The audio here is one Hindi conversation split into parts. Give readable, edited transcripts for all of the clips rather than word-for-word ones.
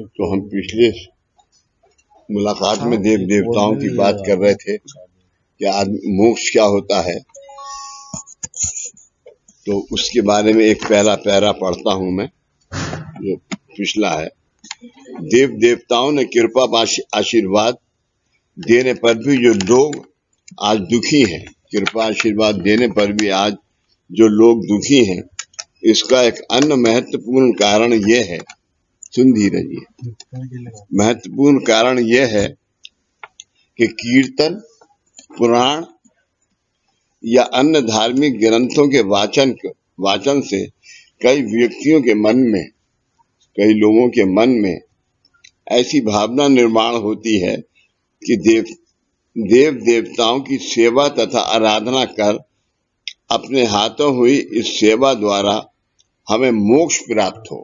तो हम पिछले मुलाकात में देव देवताओं की बात कर रहे थे कि आदमी मोक्ष क्या होता है, तो उसके बारे में एक पहला पैरा पढ़ता हूं मैं, जो पिछला है। देव देवताओं ने कृपा आशीर्वाद देने पर भी जो लोग आज दुखी हैं, कृपा आशीर्वाद देने पर भी आज जो लोग दुखी हैं, इसका एक अन्य महत्वपूर्ण कारण यह है, सुन धीरज जी, महत्वपूर्ण कारण यह है कि कीर्तन, पुराण या अन्य धार्मिक ग्रंथों के वाचन से कई व्यक्तियों के मन में, कई लोगों के मन में ऐसी भावना निर्माण होती है कि देव देवताओं की सेवा तथा आराधना कर अपने हाथों हुई इस सेवा द्वारा हमें मोक्ष प्राप्त हो।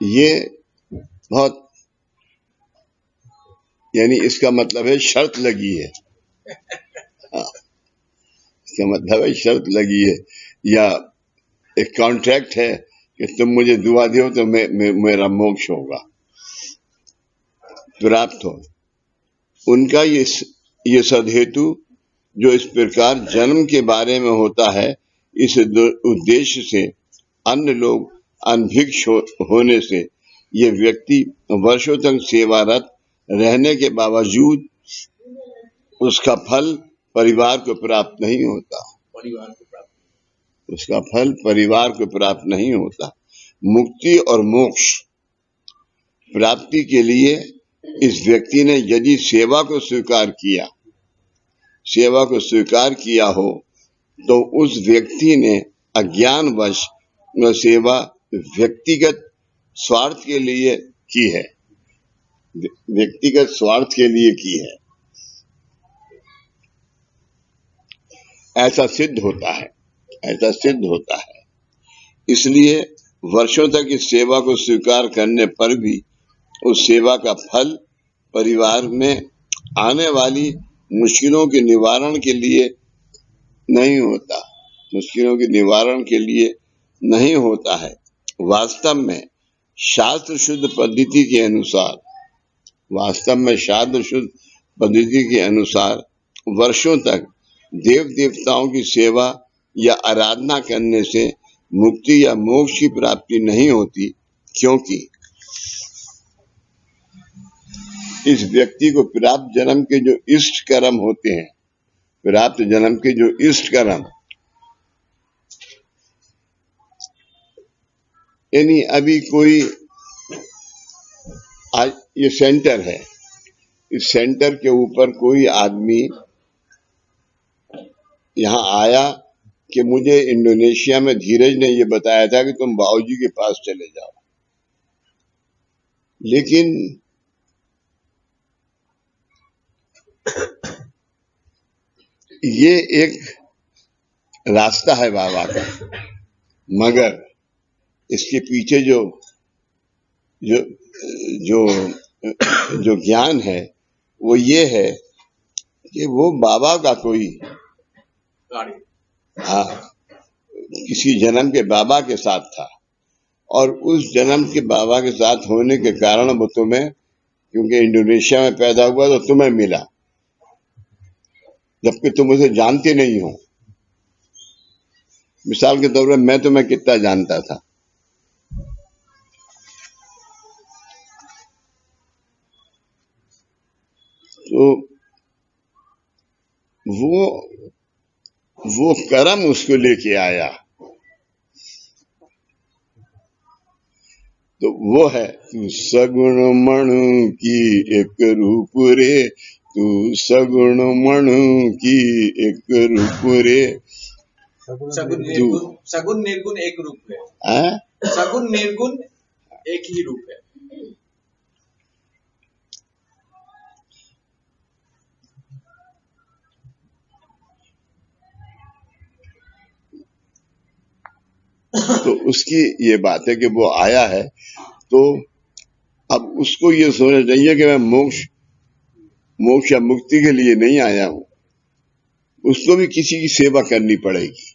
ये बहुत, यानी इसका मतलब है शर्त लगी है। इसका मतलब है शर्त लगी है, या एक कॉन्ट्रैक्ट है कि तुम मुझे दुआ दो तो मेरा मोक्ष होगा, प्राप्त हो। उनका ये सदहेतु जो इस प्रकार जन्म के बारे में होता है, इस उद्देश्य से अन्य लोग अनभिक्ष होने से ये व्यक्ति वर्षों तक सेवारत रहने के बावजूद उसका फल परिवार को प्राप्त नहीं होता। उसका फल परिवार को प्राप्त नहीं होता। मुक्ति और मोक्ष प्राप्ति के लिए इस व्यक्ति ने यदि सेवा को स्वीकार किया हो, तो उस व्यक्ति ने अज्ञानवश सेवा व्यक्तिगत स्वार्थ के लिए की है, व्यक्तिगत स्वार्थ के लिए की है, ऐसा सिद्ध होता है, ऐसा सिद्ध होता है। इसलिए वर्षों तक इस सेवा को स्वीकार करने पर भी उस सेवा का फल परिवार में आने वाली मुश्किलों के निवारण के लिए नहीं होता, मुश्किलों के निवारण के लिए नहीं होता है। वास्तव में शास्त्र शुद्ध पद्धति के अनुसार वर्षों तक देव देवताओं की सेवा या आराधना करने से मुक्ति या मोक्ष की प्राप्ति नहीं होती, क्योंकि इस व्यक्ति को प्राप्त जन्म के जो इष्ट कर्म होते हैं, प्राप्त जन्म के जो इष्ट कर्म, यानी अभी कोई आज ये सेंटर है, इस सेंटर के ऊपर कोई आदमी यहाँ आया कि मुझे इंडोनेशिया में धीरज ने ये बताया था कि तुम बाबूजी के पास चले जाओ, लेकिन ये एक रास्ता है बाबा का, मगर इसके पीछे जो जो जो जो ज्ञान है वो ये है कि वो बाबा का कोई, हाँ, किसी जन्म के बाबा के साथ था, और उस जन्म के बाबा के साथ होने के कारण वो तुम्हें, क्योंकि इंडोनेशिया में पैदा हुआ तो तुम्हें मिला, जबकि तुम उसे जानते नहीं हो। मिसाल के तौर पर मैं तुम्हें कितना जानता था, तो वो कर्म उसको लेके आया, तो वो है तू सगुण मणु की एक रूप रे, तू सगुण मणु की एक रूप रे। सगुण निर्गुण एक रूप है, सगुण निर्गुण एक ही रूप है। तो उसकी ये बात है कि वो आया है, तो अब उसको ये सोचना चाहिए कि मैं मोक्ष या मुक्ति के लिए नहीं आया हूं, उसको भी किसी की सेवा करनी पड़ेगी।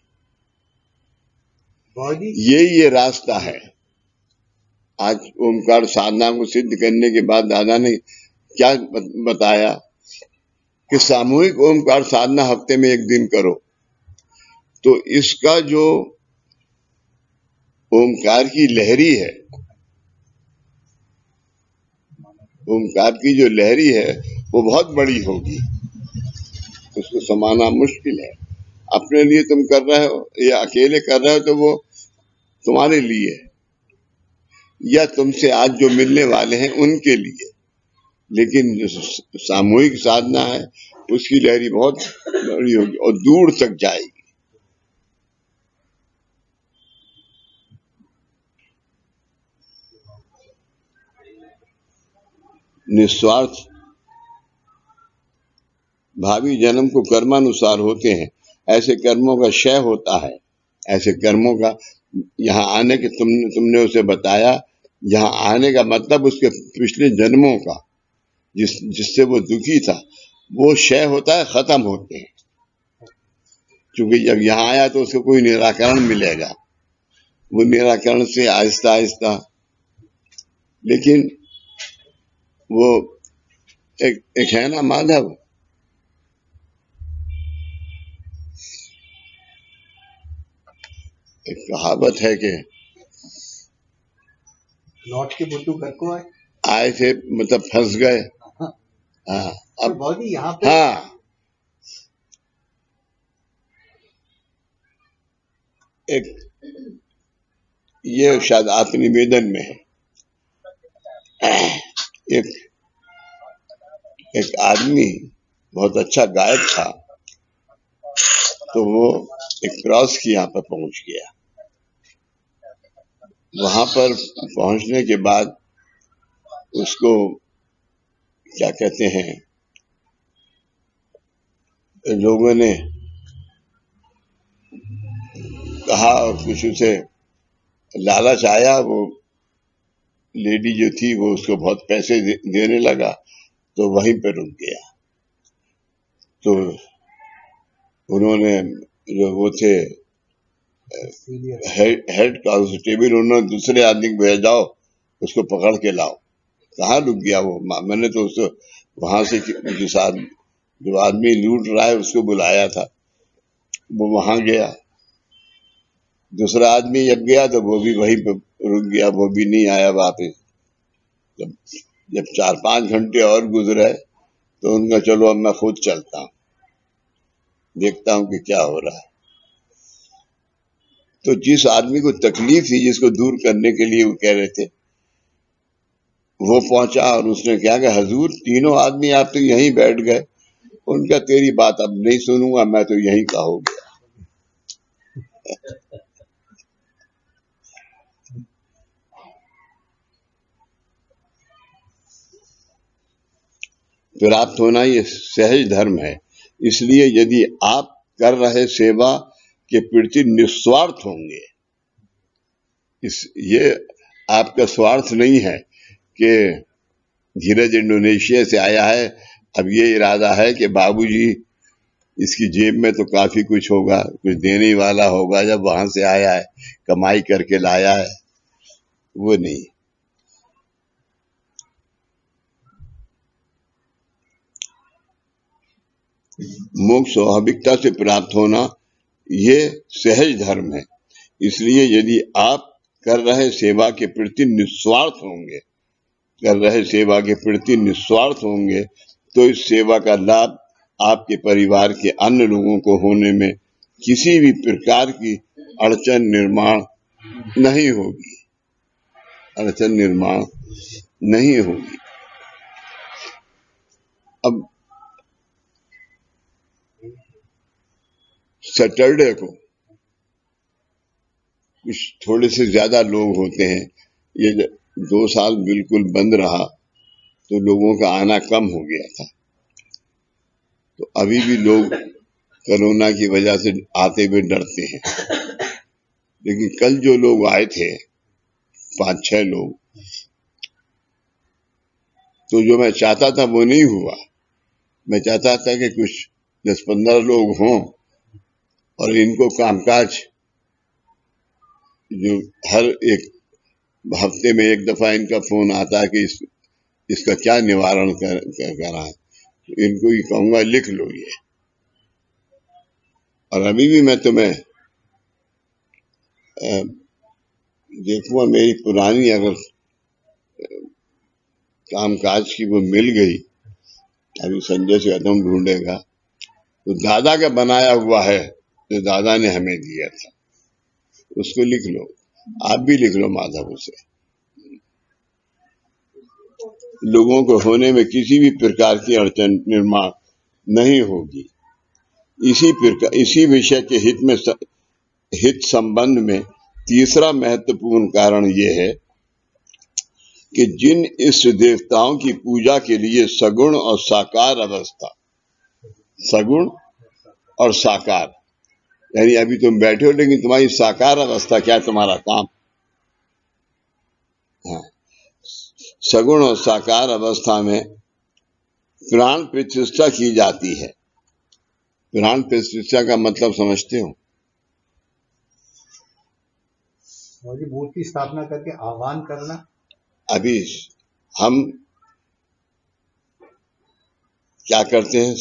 बॉडी ये रास्ता है। आज ओमकार साधना को सिद्ध करने के बाद दादा ने क्या बताया कि सामूहिक ओमकार साधना हफ्ते में 1 दिन करो, तो इसका जो ओमकार की लहरी है, ओमकार की जो लहरी है वो बहुत बड़ी होगी, उसको समाना मुश्किल है। अपने लिए तुम कर रहे हो या अकेले कर रहे हो तो वो तुम्हारे लिए, या तुमसे आज जो मिलने वाले हैं उनके लिए, लेकिन जो सामूहिक साधना है उसकी लहरी बहुत बड़ी होगी और दूर तक जाएगी। निस्वार्थ भावी जन्म को कर्मानुसार होते हैं, ऐसे कर्मों का क्षय होता है। ऐसे कर्मों का यहाँ आने के तुमने उसे बताया, यहाँ आने का मतलब उसके पिछले जन्मों का जिससे वो दुखी था वो क्षय होता है, खत्म होते हैं। क्योंकि जब यहाँ आया तो उसको कोई निराकरण मिलेगा, वो निराकरण से आहिस्ता आहिस्ता, लेकिन वो एक है ना माधव, एक कहावत है कि लौट के बुड्ढू घर को आए थे मतलब फंस गए। हाँ अब बॉडी यहाँ पे हाँ एक ये शायद आत्मनिवेदन में है। एक आदमी बहुत अच्छा गायक था, तो वो एक क्रॉस की यहाँ पर पहुंच गया। वहां पर पहुंचने के बाद उसको क्या कहते हैं, लोगों ने कहा और कुछ उसे लालच आया। वो लेडी जो थी वो उसको बहुत पैसे देने लगा, तो वहीं पर रुक गया। तो उन्होंने जो वो थे हेड कांस्टेबल, उन्होंने दूसरे आदमी को भेजा, जाओ उसको पकड़ के लाओ। कहाँ रुक गया वो? मैंने तो उसको वहां से जो आदमी लूट रहा है उसको बुलाया था, वो वहां गया। दूसरा आदमी जब गया तो वो भी वहीं पर रुक गया, वो भी नहीं आया वापस। जब 4-5 घंटे और गुजरे तो उनका चलो अब मैं खुद चलता हूँ, देखता हूँ कि क्या हो रहा है। तो जिस आदमी को तकलीफ थी, जिसको दूर करने के लिए वो कह रहे थे, वो पहुंचा और उसने क्या कहा, हजूर 3 आदमी आप तो यहीं बैठ गए। उनका तेरी बात अब नहीं सुनूंगा, मैं तो यहीं का हो गया। प्राप्त होना ये सहज धर्म है। इसलिए यदि आप कर रहे सेवा के प्रति निस्वार्थ होंगे, ये आपका स्वार्थ नहीं है कि धीरज इंडोनेशिया से आया है, अब ये इरादा है कि बाबूजी इसकी जेब में तो काफी कुछ होगा, कुछ देने वाला होगा, जब वहां से आया है कमाई करके लाया है, वो नहीं। मोक्ष स्वाभाविकता से प्राप्त होना ये सहज धर्म है। इसलिए यदि आप कर रहे सेवा के प्रति निस्वार्थ होंगे, कर रहे सेवा के प्रति निस्वार्थ होंगे, तो इस सेवा का लाभ आपके परिवार के अन्य लोगों को होने में किसी भी प्रकार की अड़चन निर्माण नहीं होगी, अड़चन निर्माण नहीं होगी। अब सैटरडे को कुछ थोड़े से ज्यादा लोग होते हैं। ये 2 साल बिल्कुल बंद रहा तो लोगों का आना कम हो गया था, तो अभी भी लोग कोरोना की वजह से आते हुए डरते हैं। लेकिन कल जो लोग आए थे 5-6 लोग, तो जो मैं चाहता था वो नहीं हुआ। मैं चाहता था कि कुछ 10-15 लोग हों और इनको कामकाज जो हर एक हफ्ते में एक दफा इनका फोन आता है कि इसका क्या निवारण करा है, इनको ही कहूंगा लिख लो ये। और अभी भी मैं तुम्हें देखूंगा, मेरी पुरानी अगर कामकाज की वो मिल गई, अभी संजय से कदम ढूंढेगा, तो दादा का बनाया हुआ है जो दादा ने हमें दिया था, उसको लिख लो। आप भी लिख लो माधव उसे। लोगों को होने में किसी भी प्रकार की अड़चन निर्माण नहीं होगी। इसी विषय के हित संबंध में तीसरा महत्वपूर्ण कारण ये है कि जिन इष्ट देवताओं की पूजा के लिए सगुण और साकार अवस्था, सगुण और साकार, यानी अभी तुम बैठे हो लेकिन तुम्हारी साकार अवस्था क्या है, तुम्हारा काम, हाँ, सगुण और साकार अवस्था में प्राण प्रतिष्ठा की जाती है। प्राण प्रतिष्ठा का मतलब समझते हो? मूर्ति स्थापना करके आह्वान करना। अभी हम क्या करते हैं?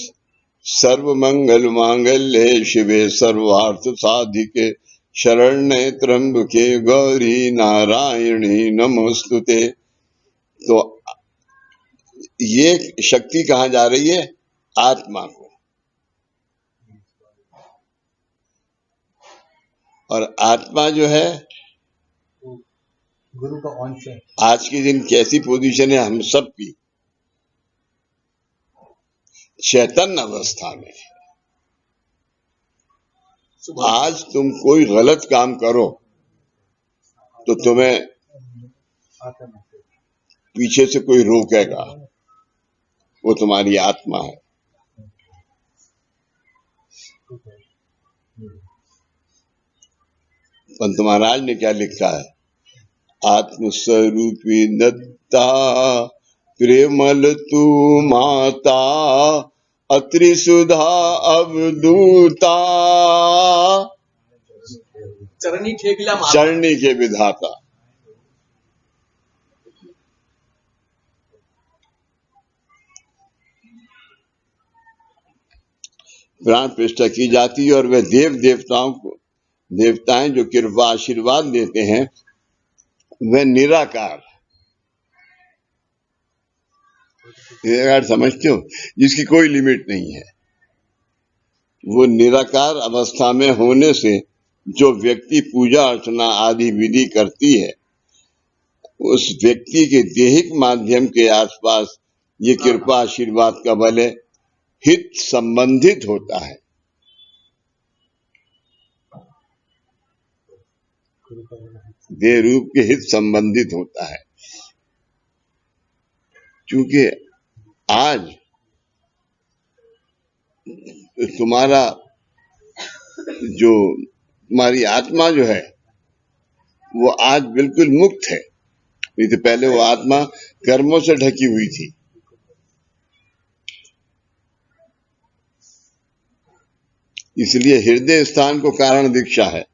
सर्व मंगल मांगल्ये शिवे सर्वार्थ साधिके शरण्ये त्र्यंबके गौरी नारायणी नमोस्तुते। तो ये शक्ति कहाँ जा रही है? आत्मा को। और आत्मा जो है गुरु का अंश है। आज के दिन कैसी पोजीशन है हम सब की? चैतन्य अवस्था में। आज तुम कोई गलत काम करो तो तुम्हें पीछे से कोई रोकेगा, वो तुम्हारी आत्मा है। पंत महाराज ने क्या लिखा है? आत्मस्वरूपी दत्ता प्रेमल तू माता अत्रि सुधा अवधूता चरणी ठेकला माता। चरणी के विधाता। प्राण प्रतिष्ठा की जाती है और वे देवताएं जो कृपा आशीर्वाद देते हैं वे निराकार समझते हो, जिसकी कोई लिमिट नहीं है। वो निराकार अवस्था में होने से जो व्यक्ति पूजा अर्चना आदि विधि करती है, उस व्यक्ति के देहिक माध्यम के आसपास ये कृपा आशीर्वाद का बल हित संबंधित होता है। देह रूप के हित संबंधित होता है। क्योंकि आज तुम्हारी आत्मा जो है वो आज बिल्कुल मुक्त है। नहीं तो पहले वो आत्मा कर्मों से ढकी हुई थी। इसलिए हृदय स्थान को कारण दीक्षा है,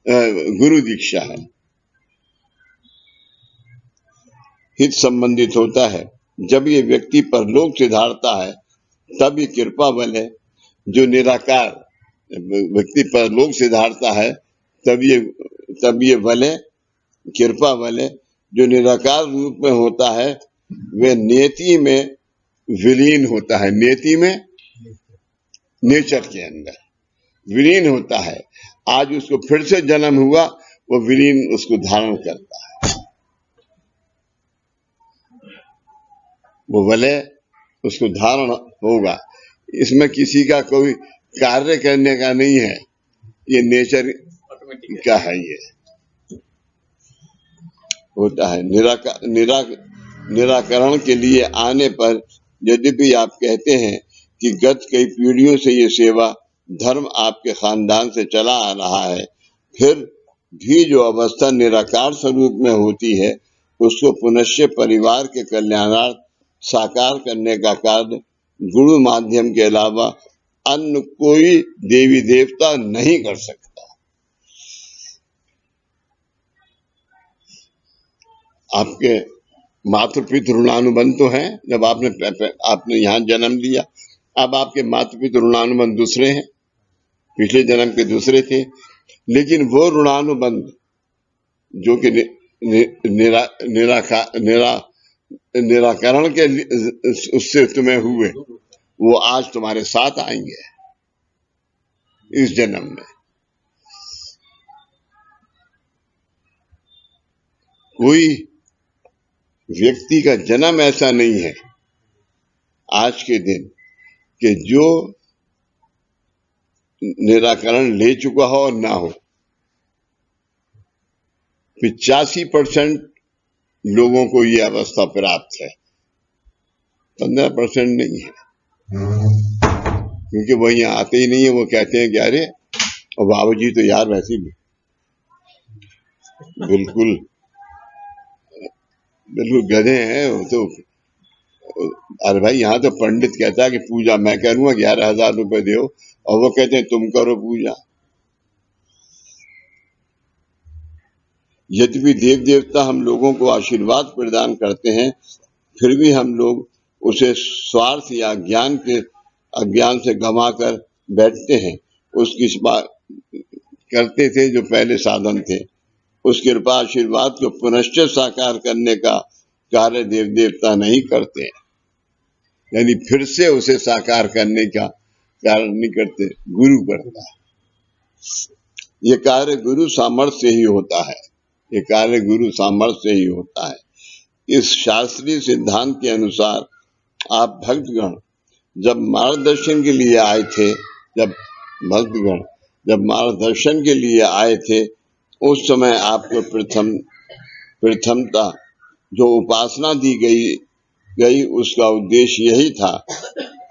गुरु दीक्षा है। हित संबंधित होता है। जब ये व्यक्ति परलोक से धारता है तब ये कृपा बल है। जो निराकार व्यक्ति परलोक से धारता है तब ये बल है, कृपा बल है। जो निराकार रूप में होता है वे नेति में विलीन होता है। नेति में नेचर के अंदर विलीन होता है। आज उसको फिर से जन्म हुआ, वो विलीन उसको धारण करता है। वो भले उसको धारण होगा। इसमें किसी का कोई कार्य करने का नहीं है, ये नेचर का है। ये होता है। निराकरण के लिए आने पर यद्यपि आप कहते हैं कि गत कई पीढ़ियों से ये सेवा धर्म आपके खानदान से चला आ रहा है, फिर भी जो अवस्था निराकार स्वरूप में होती है उसको पुनश्च परिवार के कल्याणार्थ साकार करने का कार्य गुरु माध्यम के अलावा अन्य कोई देवी देवता नहीं कर सकता। आपके मातृ पितृ ऋणानुबंध तो हैं, जब आपने यहाँ जन्म लिया, अब आपके मातृ पितृ ऋणानुबंध दूसरे हैं, पिछले जन्म के दूसरे थे, लेकिन वो ऋणानुबंध जो कि निराकरण के उससे तुम्हें हुए, वो आज तुम्हारे साथ आएंगे इस जन्म में। कोई व्यक्ति का जन्म ऐसा नहीं है आज के दिन कि जो निराकरण ले चुका हो और ना हो। 85% लोगों को ये अवस्था प्राप्त है, 15% नहीं है, क्योंकि वो यहाँ आते ही नहीं है। वो कहते हैं कि अरे और बाबूजी तो यार वैसे भी बिल्कुल गधे हैं। वो तो अरे भाई यहाँ तो पंडित कहता है कि पूजा मैं करूंगा 11,000 रुपए दो, और वो कहते हैं तुम करो पूजा। यद्यपि देव देवता हम लोगों को आशीर्वाद प्रदान करते हैं, फिर भी हम लोग उसे स्वार्थ या अज्ञान से गंवा कर बैठते हैं। उसकी करते थे जो पहले साधन थे, उस कृपा आशीर्वाद को पुनश्च साकार करने का कार्य देव देवता नहीं करते, यानी फिर से उसे साकार करने का कार्य नहीं करते, गुरु करता है। ये कार्य गुरु सामर्थ्य से ही होता है, ये कार्य गुरु सामर्थ्य से ही होता है। इस शास्त्रीय सिद्धांत के अनुसार आप भक्तगण जब मार्गदर्शन के लिए आए थे, जब मार्गदर्शन के लिए आए थे, उस समय आपको प्रथमता जो उपासना दी गई उसका उद्देश्य यही था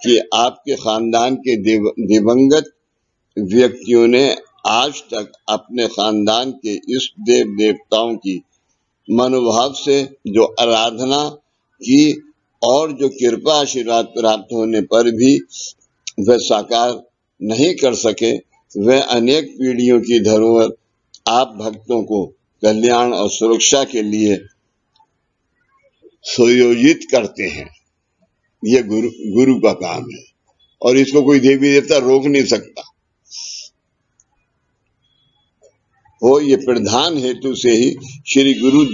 कि आपके खानदान के दिवंगत व्यक्तियों ने आज तक अपने खानदान के इष्ट देव देवताओं की मनोभाव से जो आराधना की और जो कृपा आशीर्वाद प्राप्त होने पर भी वह साकार नहीं कर सके, वह अनेक पीढ़ियों की धरोहर आप भक्तों को कल्याण और सुरक्षा के लिए सुयोजित करते हैं। यह गुरु का काम है और इसको कोई देवी देवता रोक नहीं सकता। हो ये प्रधान हेतु से ही श्री गुरु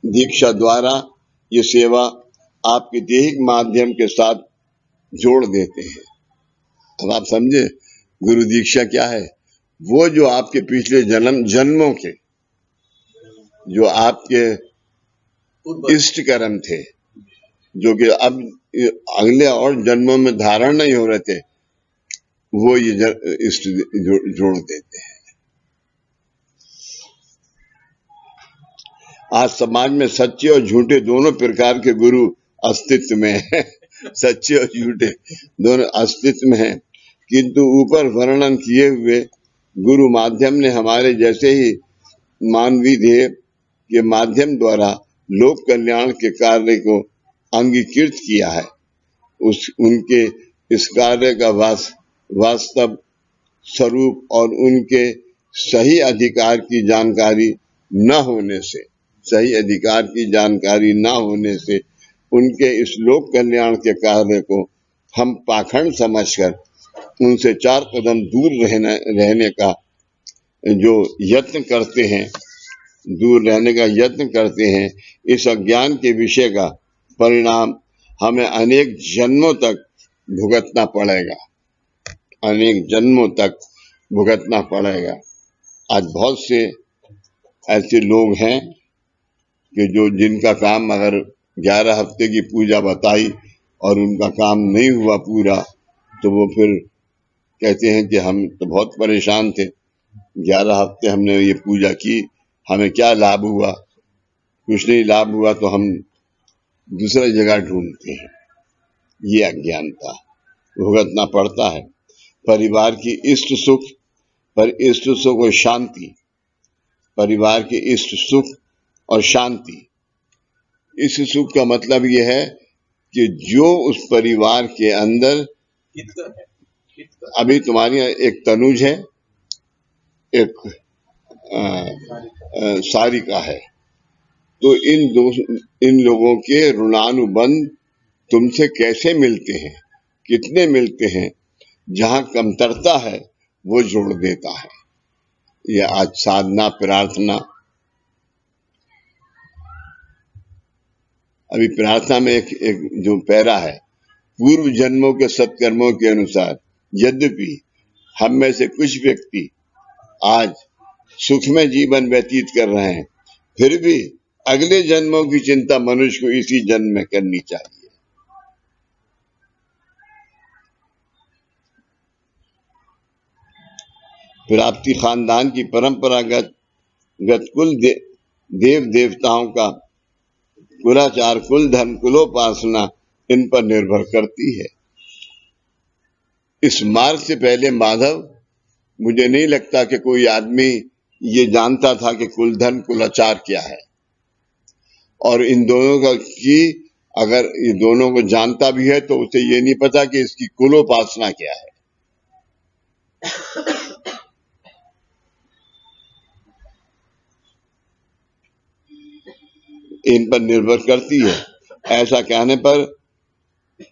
दीक्षा द्वारा ये सेवा आपके देहिक माध्यम के साथ जोड़ देते हैं। अब आप समझे गुरु दीक्षा क्या है? वो जो आपके पिछले जन्मों के जो आपके इष्ट कर्म थे, जो कि अब अगले और जन्मों में धारण नहीं हो रहे थे, वो ये इष्ट जोड़ देते हैं। आज समाज में सच्चे और झूठे दोनों प्रकार के गुरु अस्तित्व में है। सच्चे और झूठे दोनों अस्तित्व में हैं, किंतु ऊपर वर्णन किए हुए गुरु माध्यम ने हमारे जैसे ही मानवीय ध्येय के माध्यम द्वारा लोक कल्याण के कार्य को अंगीकृत किया है। उनके इस कार्य का वास्तव स्वरूप और उनके सही अधिकार की जानकारी न होने से उनके इस लोक कल्याण के कार्य को हम पाखंड समझकर उनसे 4 कदम दूर रहने का यत्न करते हैं, इस अज्ञान के विषय का परिणाम हमें अनेक जन्मों तक भुगतना पड़ेगा। आज बहुत से ऐसे लोग हैं कि जिनका काम अगर 11 हफ्ते की पूजा बताई और उनका काम नहीं हुआ पूरा, तो वो फिर कहते हैं कि हम तो बहुत परेशान थे, 11 हफ्ते हमने ये पूजा की, हमें क्या लाभ हुआ? कुछ नहीं लाभ हुआ, तो हम दूसरा जगह ढूंढते हैं। ये अज्ञानता भुगतना पड़ता है। परिवार की इष्ट सुख और शांति, परिवार के इष्ट सुख और शांति, इस सुख का मतलब ये है कि जो उस परिवार के अंदर कितना है कितना अभी तुम्हारी एक तनुज है, एक सारिका है, तो इन लोगों के ऋणानुबंध तुमसे कैसे मिलते हैं, कितने मिलते हैं, जहां कमतरता है वो जोड़ देता है। ये आज साधना प्रार्थना, अभी प्रार्थना में एक जो पैरा है, पूर्व जन्मों के सत्कर्मों के अनुसार यद्यपि हम में से कुछ व्यक्ति आज सुखमय जीवन व्यतीत कर रहे हैं, फिर भी अगले जन्मों की चिंता मनुष्य को इसी जन्म में करनी चाहिए। प्राप्ति खानदान की परंपरागत कुल देव देवताओं का कुलाचार, कुल धर्म, कुलोपासना इन पर निर्भर करती है। इस मार्ग से पहले माधव, मुझे नहीं लगता कि कोई आदमी ये जानता था कि कुल धर्म कुलाचार क्या है, और इन दोनों का की अगर ये दोनों को जानता भी है तो उसे ये नहीं पता कि इसकी कुलोपासना क्या है। इन पर निर्भर करती है। ऐसा कहने पर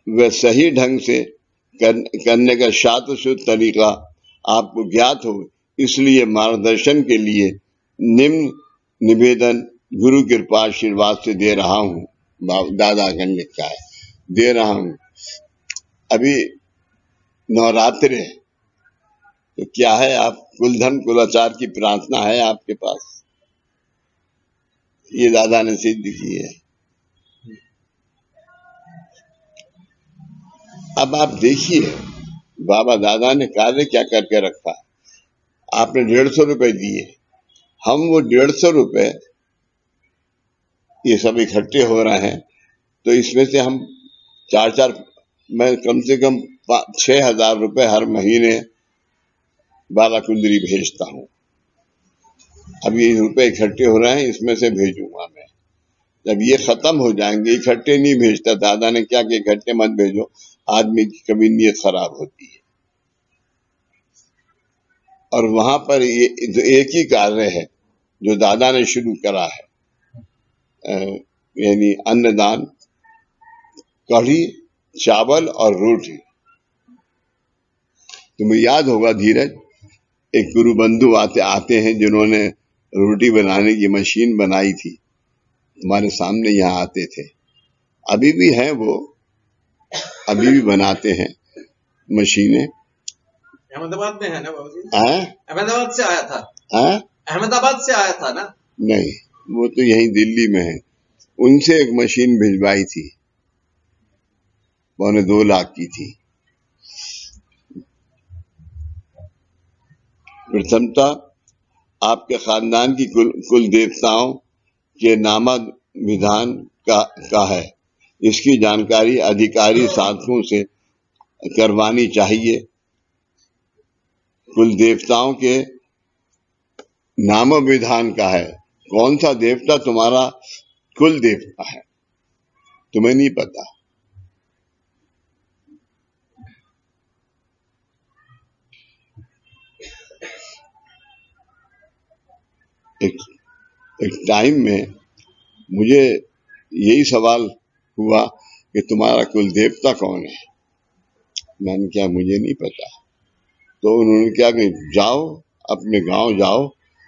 वह सही ढंग से करने का शास्त्र तरीका आपको ज्ञात हो, इसलिए मार्गदर्शन के लिए निम्न निवेदन गुरु कृपा आशीर्वाद से दे रहा हूँ। दादा का लिखा है, दे रहा हूँ। अभी नवरात्र है, तो क्या है, आप कुलधर्म कुलाचार की प्रार्थना है आपके पास? ये दादा ने सिद्ध की है। अब आप देखिए बाबा दादा ने कार्य क्या करके रखा। आपने 150 रुपए दिए, हम वो 150 रुपए ये सब इकट्ठे हो रहे हैं, तो इसमें से हम मैं कम से कम 6,000 रुपए हर महीने बाबा कुंदरी भेजता हूँ। अब ये रुपए इकट्ठे हो रहे हैं, इसमें से भेजूंगा मैं। जब ये खत्म हो जाएंगे, इकट्ठे नहीं भेजता, दादा ने क्या कि इकट्ठे मत भेजो, आदमी की कभी नीयत खराब होती है। और वहां पर ये एक ही कार्य है जो दादा ने शुरू करा है, यानी अन्नदान, कढ़ी, चावल और रोटी। तुम्हें याद होगा धीरज, एक गुरु बंधु आते हैं जिन्होंने रोटी बनाने की मशीन बनाई थी, तुम्हारे सामने यहाँ आते थे। अभी भी हैं वो, अभी भी बनाते हैं मशीनें। अहमदाबाद में है ना बाबूजी? अहमदाबाद से आया था। अहमदाबाद से आया था ना? नहीं, वो तो यहीं दिल्ली में है। उनसे एक मशीन भिजवाई थी, 2.25 लाख की थी। प्रथमता आपके खानदान की कुल देवताओं के नामक विधान का है। इसकी जानकारी अधिकारी साधकों से करवानी चाहिए। कुल देवताओं के नाम विधान का है। कौन सा देवता तुम्हारा कुल देवता है, तुम्हें नहीं पता। एक टाइम में मुझे यही सवाल हुआ कि तुम्हारा कुल देवता कौन है। मैंने क्या, मुझे नहीं पता। तो उन्होंने क्या कि जाओ अपने गांव जाओ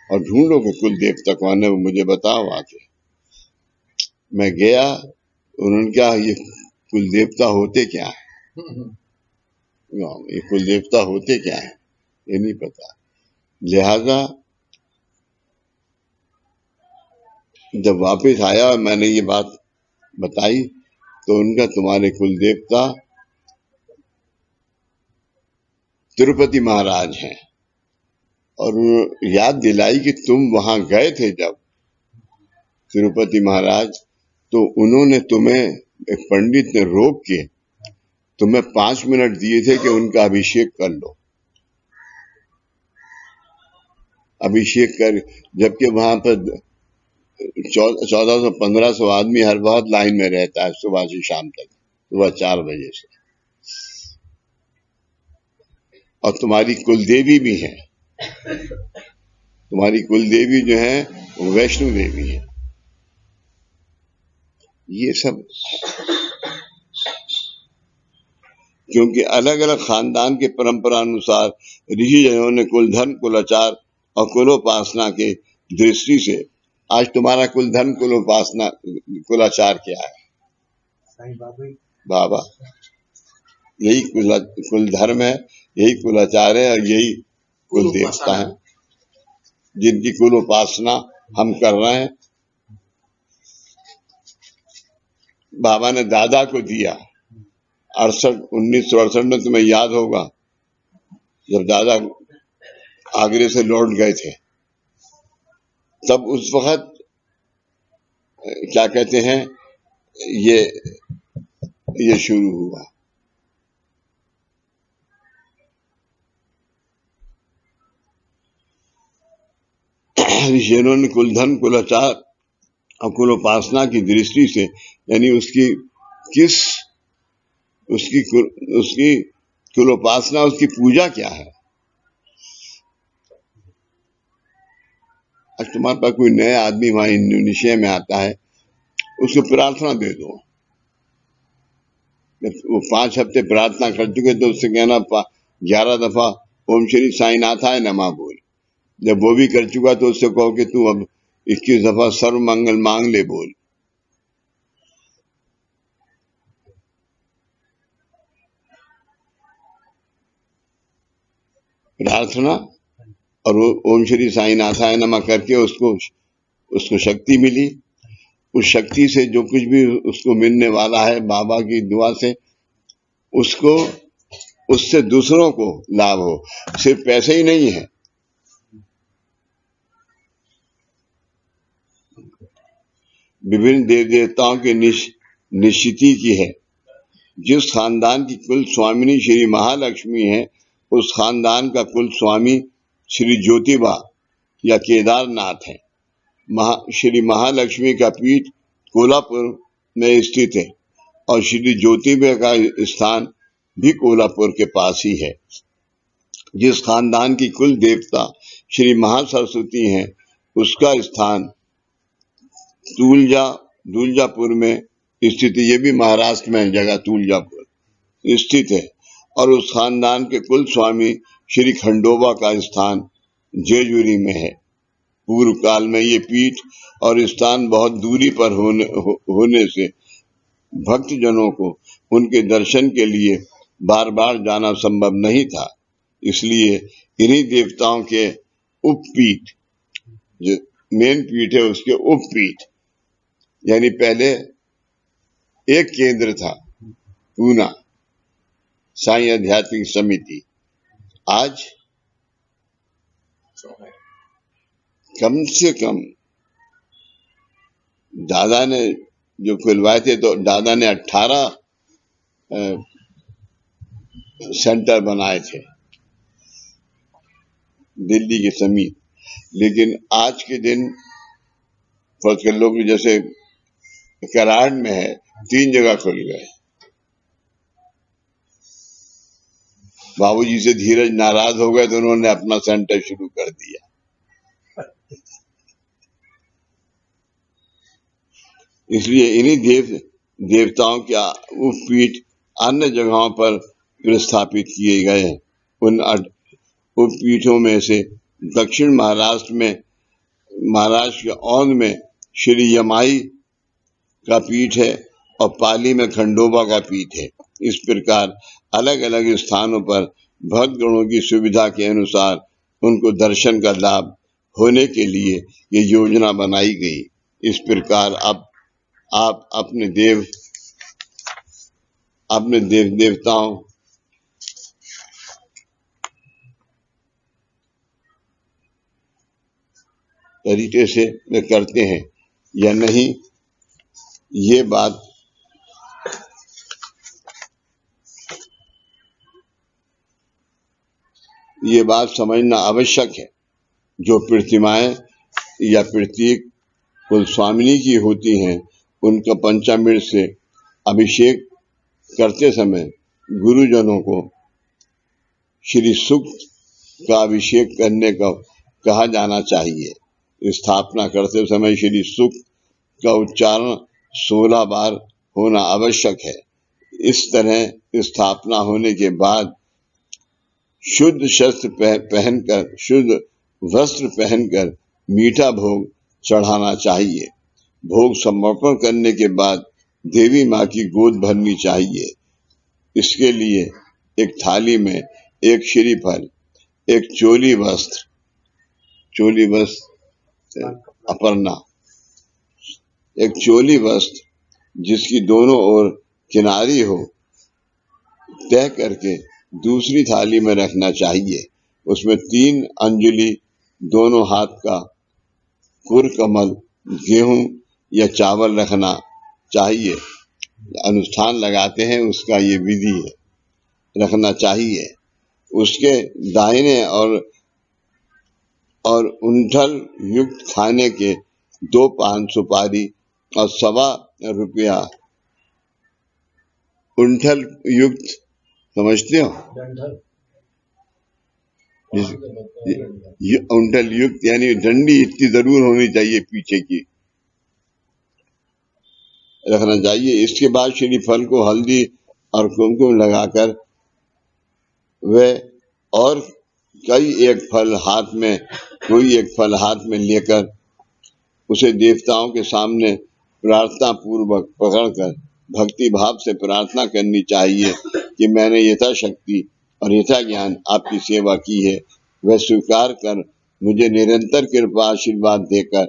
और ढूंढो कि कुल देवता कौन है, वो मुझे बताओ आके। मैं गया, उन्होंने क्या, ये कुल देवता होते क्या है, ये कुल देवता होते क्या है ये नहीं पता। लिहाजा जब वापस आया और मैंने ये बात बताई तो उनका, तुम्हारे कुल देवता तिरुपति महाराज हैं। और याद दिलाई कि तुम वहां गए थे जब तिरुपति महाराज, तो उन्होंने तुम्हें, एक पंडित ने रोक के तुम्हें 5 मिनट दिए थे कि उनका अभिषेक कर लो। अभिषेक कर, जबकि वहां पर 1400-1500 आदमी हर वक्त लाइन में रहता है सुबह से शाम तक। सुबह 4 बजे से। और तुम्हारी कुलदेवी भी है, तुम्हारी कुलदेवी जो है वो वैष्णो देवी है। ये सब क्योंकि अलग अलग खानदान के परंपरा अनुसार ऋषि जनों ने कुल धर्म, कुलाचार और कुलोपासना के दृष्टि से, आज तुम्हारा कुल धर्म, कुलोपासना, कुलाचार क्या है? साईं बाबा बाबा, यही कुल धर्म है, यही कुलाचार है और यही कुल देवता है जिनकी कुल उपासना हम कर रहे हैं। बाबा ने दादा को दिया 1968 में, तुम्हें याद होगा जब दादा आगरे से लौट गए थे, तब उस वक्त क्या कहते हैं, ये शुरू हुआ। ऋषियों ने कुल धर्म, कुलाचार और कुलोपासना की दृष्टि से, यानी उसकी कुलोपासना, उसकी पूजा क्या है। आज तुम्हारे पास कोई नया आदमी वहां इंडोनेशिया में आता है, उसको प्रार्थना दे दो, वो 5 हफ्ते प्रार्थना कर चुके तो उससे कहना 11 दफा ओम श्री साईं नाथाय नमः बोल। जब वो भी कर चुका तो उससे कहो कि तू अब 21 दफा सर्व मंगल मांग ले बोल। प्रार्थना और ओम श्री साईं नाथाय नमः करके उसको शक्ति मिली। उस शक्ति से जो कुछ भी उसको मिलने वाला है बाबा की दुआ से, उससे दूसरों को लाभ हो। सिर्फ पैसे ही नहीं है, विभिन्न देव देवताओं के निश्चिति की है। जिस खानदान की कुल स्वामिनी श्री महालक्ष्मी है, उस खानदान का कुल स्वामी श्री ज्योतिबा या केदारनाथ है। श्री महालक्ष्मी का पीठ कोल्हापुर में स्थित है और श्री ज्योतिबा का स्थान भी कोल्हापुर के पास ही है। जिस खानदान की कुल देवता श्री महासरस्वती हैं, उसका स्थान तुलजापुर में स्थित है। ये भी महाराष्ट्र में जगह तुलजापुर स्थित है। और उस खानदान के कुल स्वामी श्री खंडोबा का स्थान जेजुरी में है। पूर्व काल में ये पीठ और स्थान बहुत दूरी पर होने से भक्तजनों को उनके दर्शन के लिए बार बार जाना संभव नहीं था। इसलिए इन्हीं देवताओं के उपपीठ, जो मेन पीठ है उसके उपपीठ, यानी पहले एक केंद्र था पूना साईं आध्यात्मिक समिति, आज कम से कम दादा ने जो खुलवाए थे तो दादा ने 18 सेंटर बनाए थे दिल्ली के समीप। लेकिन आज के दिन फर्ज कर लो कि जैसे कराड़ में है, 3 जगह खुल गए। बाबूजी से धीरज नाराज हो गए तो उन्होंने अपना सेंटर शुरू कर दिया। इसलिए इन्हीं देवताओं के उपपीठ अन्य जगहों पर प्रस्थापित किए गए हैं। उन उपपीठों में से दक्षिण महाराष्ट्र के औंध में श्री यमाई का पीठ है और पाली में खंडोबा का पीठ है। इस प्रकार अलग अलग स्थानों पर भक्तगणों की सुविधा के अनुसार उनको दर्शन का लाभ होने के लिए ये योजना बनाई गई। इस प्रकार अब आप अपने देव देवताओं तरीके से करते हैं या नहीं, ये बात समझना आवश्यक है। जो प्रतिमाएं या प्रतीक कुल स्वामिनी की होती हैं, उनका पंचामृत से अभिषेक करते समय गुरुजनों को श्री सूक्त का अभिषेक करने का कहा जाना चाहिए। स्थापना करते समय श्री सूक्त का उच्चारण 16 बार होना आवश्यक है। इस तरह स्थापना होने के बाद शुद्ध शस्त्र पहनकर, शुद्ध वस्त्र पहनकर मीठा भोग चढ़ाना चाहिए। भोग समर्पण करने के बाद देवी माँ की गोद भरनी चाहिए। इसके लिए एक थाली में एक श्रीफल, एक चोली वस्त्र अपर्णा, एक चोली वस्त्र जिसकी दोनों ओर किनारी हो, तय करके दूसरी थाली में रखना चाहिए। उसमें 3 अंजलि दोनों हाथ का कुर कमल, गेहूं या चावल रखना चाहिए। अनुष्ठान लगाते हैं उसका ये विधि है, रखना चाहिए। उसके दाहिने और उंठल युक्त खाने के 2 पान सुपारी और ₹1.25 उंठल युक्त, समझते हो? डंठल ये उंठल युक्त यानी डंडी इतनी जरूर होनी चाहिए पीछे की, रखना चाहिए। इसके बाद श्रीफल को हल्दी और कुमकुम लगाकर वे और कोई एक फल हाथ में लेकर उसे देवताओं के सामने प्रार्थना पूर्वक पकड़कर भक्ति भाव से प्रार्थना करनी चाहिए कि मैंने यथाशक्ति और यथा ज्ञान आपकी सेवा की है। वह स्वीकार कर मुझे निरंतर कृपा आशीर्वाद देकर,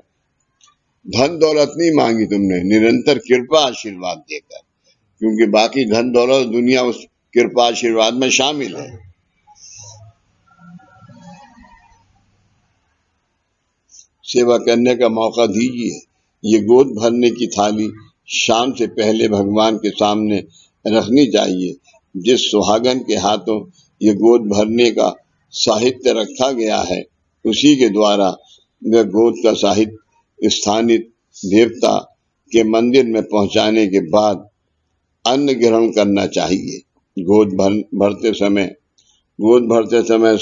धन दौलत नहीं मांगी तुमने, निरंतर कृपा आशीर्वाद देकर, क्योंकि बाकी धन दौलत दुनिया उस कृपा आशीर्वाद में शामिल है। सेवा करने का मौका दीजिए। ये गोद भरने की थाली शाम से पहले भगवान के सामने रखनी चाहिए। जिस सुहागन के हाथों ये गोद भरने का साहित्य रखा गया है, उसी के द्वारा वह गोद का साहित्य स्थानीय देवता के मंदिर में पहुंचाने के बाद अन्न ग्रहण करना चाहिए। गोद भरते समय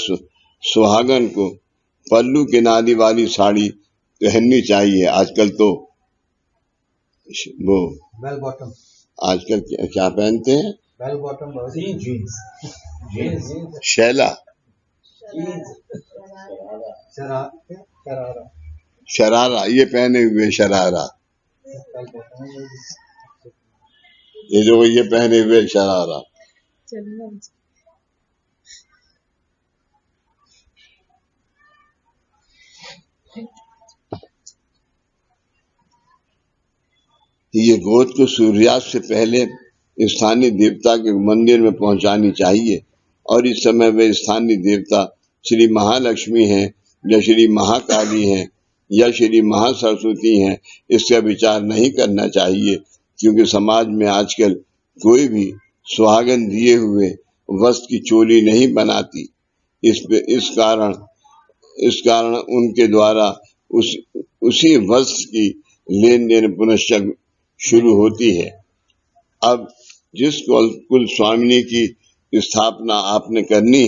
सुहागन को पल्लू किनारी वाली साड़ी पहननी चाहिए। आजकल तो वो बेल बॉटम, आजकल क्या पहनते हैं? बेल बॉटम जीन्स, शैला, शरारा, ये पहने हुए शरारा, ये जो ये पहने हुए शरारा। ये गोद को सूर्यास्त से पहले स्थानीय देवता के मंदिर में पहुंचानी चाहिए और इस समय वे स्थानीय देवता श्री महालक्ष्मी हैं या श्री महाकाली हैं या श्री महासरस्वती हैं, इसका विचार नहीं करना चाहिए, क्योंकि समाज में आजकल कोई भी सुहागन दिए हुए वस्त्र की चोली नहीं बनाती। इस कारण उनके द्वारा उसी वस्त्र की लेन देन पुनश्च शुरू होती है। अब जिस कुल स्वामिनी की स्थापना आपने करनी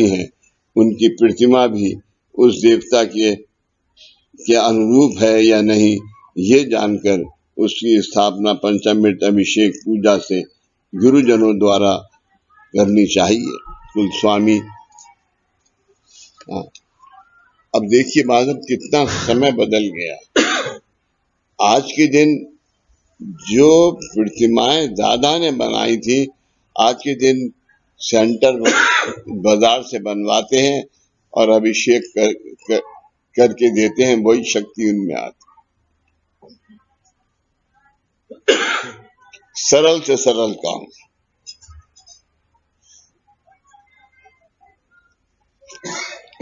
है, उनकी प्रतिमा भी उस देवता के अनुरूप है या नहीं, ये जानकर उसकी स्थापना पंचामृत अभिषेक पूजा से गुरुजनों द्वारा करनी चाहिए। कुल स्वामी, अब देखिए माधव कितना समय बदल गया। आज के दिन जो प्रतिमाएं दादा ने बनाई थी, आज के दिन सेंटर बाजार से बनवाते हैं और अभिषेक करके देते हैं, वही शक्ति उनमें आती। सरल से सरल काम।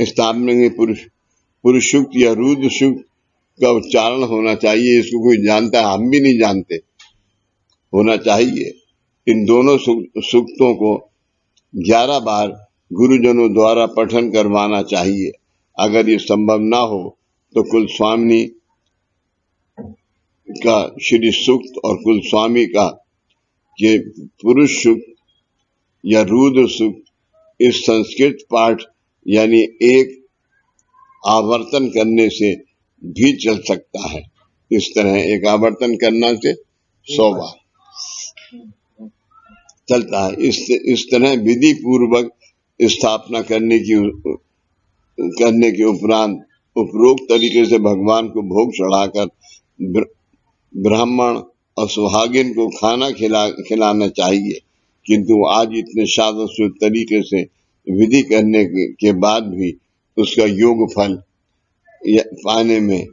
स्थापना में पुरुष सूक्त या रुद्र सूक्त का उच्चारण होना चाहिए। इसको कोई जानता है, हम भी नहीं जानते, होना चाहिए। इन दोनों सूक्तों को 11 बार गुरुजनों द्वारा पठन करवाना चाहिए। अगर ये संभव ना हो तो कुल स्वामिनी का श्री सूक्त और कुल स्वामी का ये पुरुष सूक्त या रुद्र सूक्त इस संस्कृत पाठ यानी एक आवर्तन करने से भी चल सकता है। इस तरह एक आवर्तन करना से 100 बार चलता है। इस तरह विधि पूर्वक स्थापना करने के उपरांत उपरोक्त तरीके से भगवान को भोग चढ़ाकर ब्राह्मण और सुहागिन को खाना खिलाना चाहिए। किंतु आज इतने शास्त्रोक्त तरीके से विधि करने के बाद भी उसका योग फल पाने में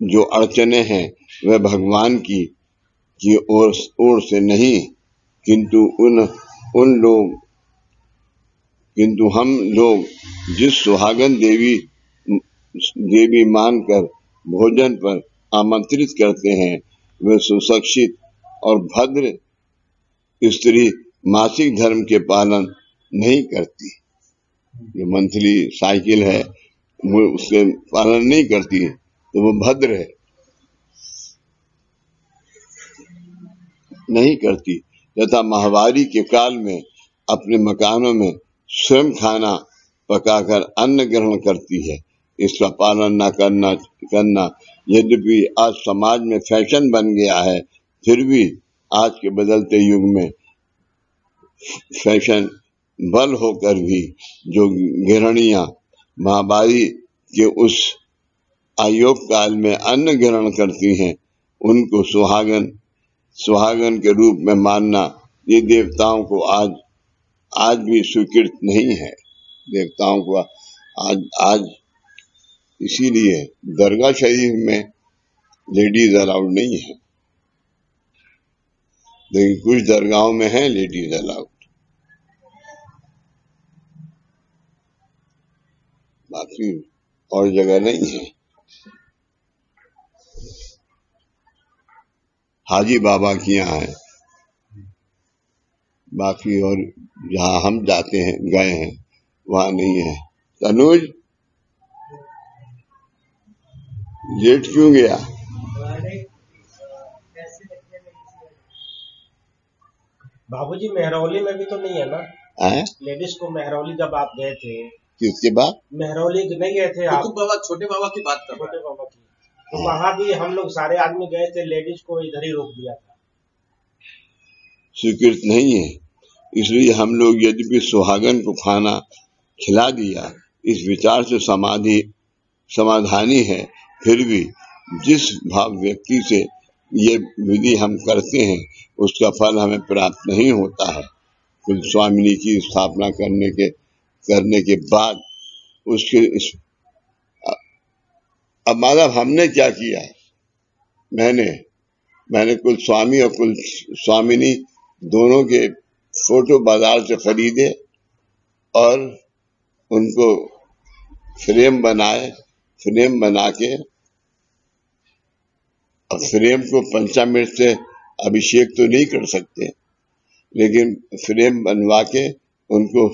जो अड़चने हैं वह भगवान की ओर से नहीं, किंतु हम लोग जिस सुहागन देवी मानकर भोजन पर आमंत्रित करते हैं वे सुशिक्षित और भद्र स्त्री मासिक धर्म के पालन नहीं करती। जो मंथली साइकिल है वो उसके पालन नहीं करती तो वो भद्र है, नहीं करती। तथा माहवारी के काल में अपने मकानों में स्वयं खाना पकाकर अन्न ग्रहण करती है। इसका पालन न करना यद्यपि आज समाज में फैशन बन गया है, फिर भी आज के बदलते युग में फैशन बल होकर भी जो गृहणियां माहवारी के उस आयोग काल में अन्न ग्रहण करती हैं उनको सुहागन के रूप में मानना ये देवताओं को आज भी स्वीकृत नहीं है। देवताओं को आज इसीलिए दरगाह शरीफ में लेडीज अलाउड नहीं है, लेकिन कुछ दरगाहों में है लेडीज अलाउड, बाकी और जगह नहीं है। हाजी बाबा की यहाँ है, बाकी और जहाँ हम जाते हैं गए हैं वहां नहीं है। तनुज लेट क्यों गया? बाबूजी मेहरौली में भी तो नहीं है ना? लेडीज को मेहरौली जब आप गए थे किसके बाद? मेहरौली नहीं गए थे आप? बाबा छोटे बाबा की बात कर, छोटे बाबा की तो वहां भी हम लोग सारे आदमी गए थे, लेडीज को इधर ही रोक दिया था। स्वीकृत नहीं है, इसलिए हम लोग यद्यपि सुहागन को खाना खिला दिया इस विचार से समाधानी है, फिर भी जिस भाव व्यक्ति से ये विधि हम करते हैं उसका फल हमें प्राप्त नहीं होता है। कुल स्वामिनी की स्थापना करने के बाद उसके अब माधव हमने क्या किया? मैंने कुल स्वामी और कुल स्वामिनी दोनों के फोटो बाजार से खरीदे और उनको फ्रेम बना के अब फ्रेम को पंचामृत से अभिषेक तो नहीं कर सकते, लेकिन फ्रेम बनवा के उनको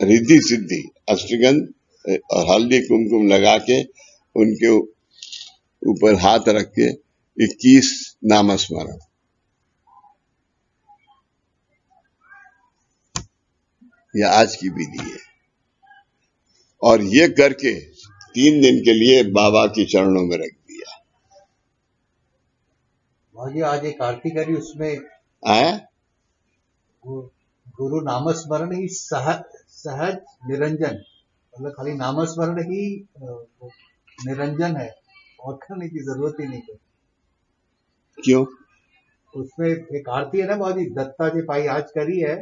रिद्धि सिद्धि अष्टगंध और हल्दी कुमकुम लगा के उनके ऊपर हाथ रख के 21 नामस्मरण, यह आज की विधि है। और ये करके 3 दिन के लिए बाबा के चरणों में रख दिया। भाजी आज एक आरती करी, उसमें गुरु नामस्मरण ही सहज निरंजन, मतलब खाली नामस्मरण ही निरंजन है और करने की जरूरत ही नहीं है। क्यों? उसमें एक आरती है ना भाजी, दत्ता जी भाई आज करी है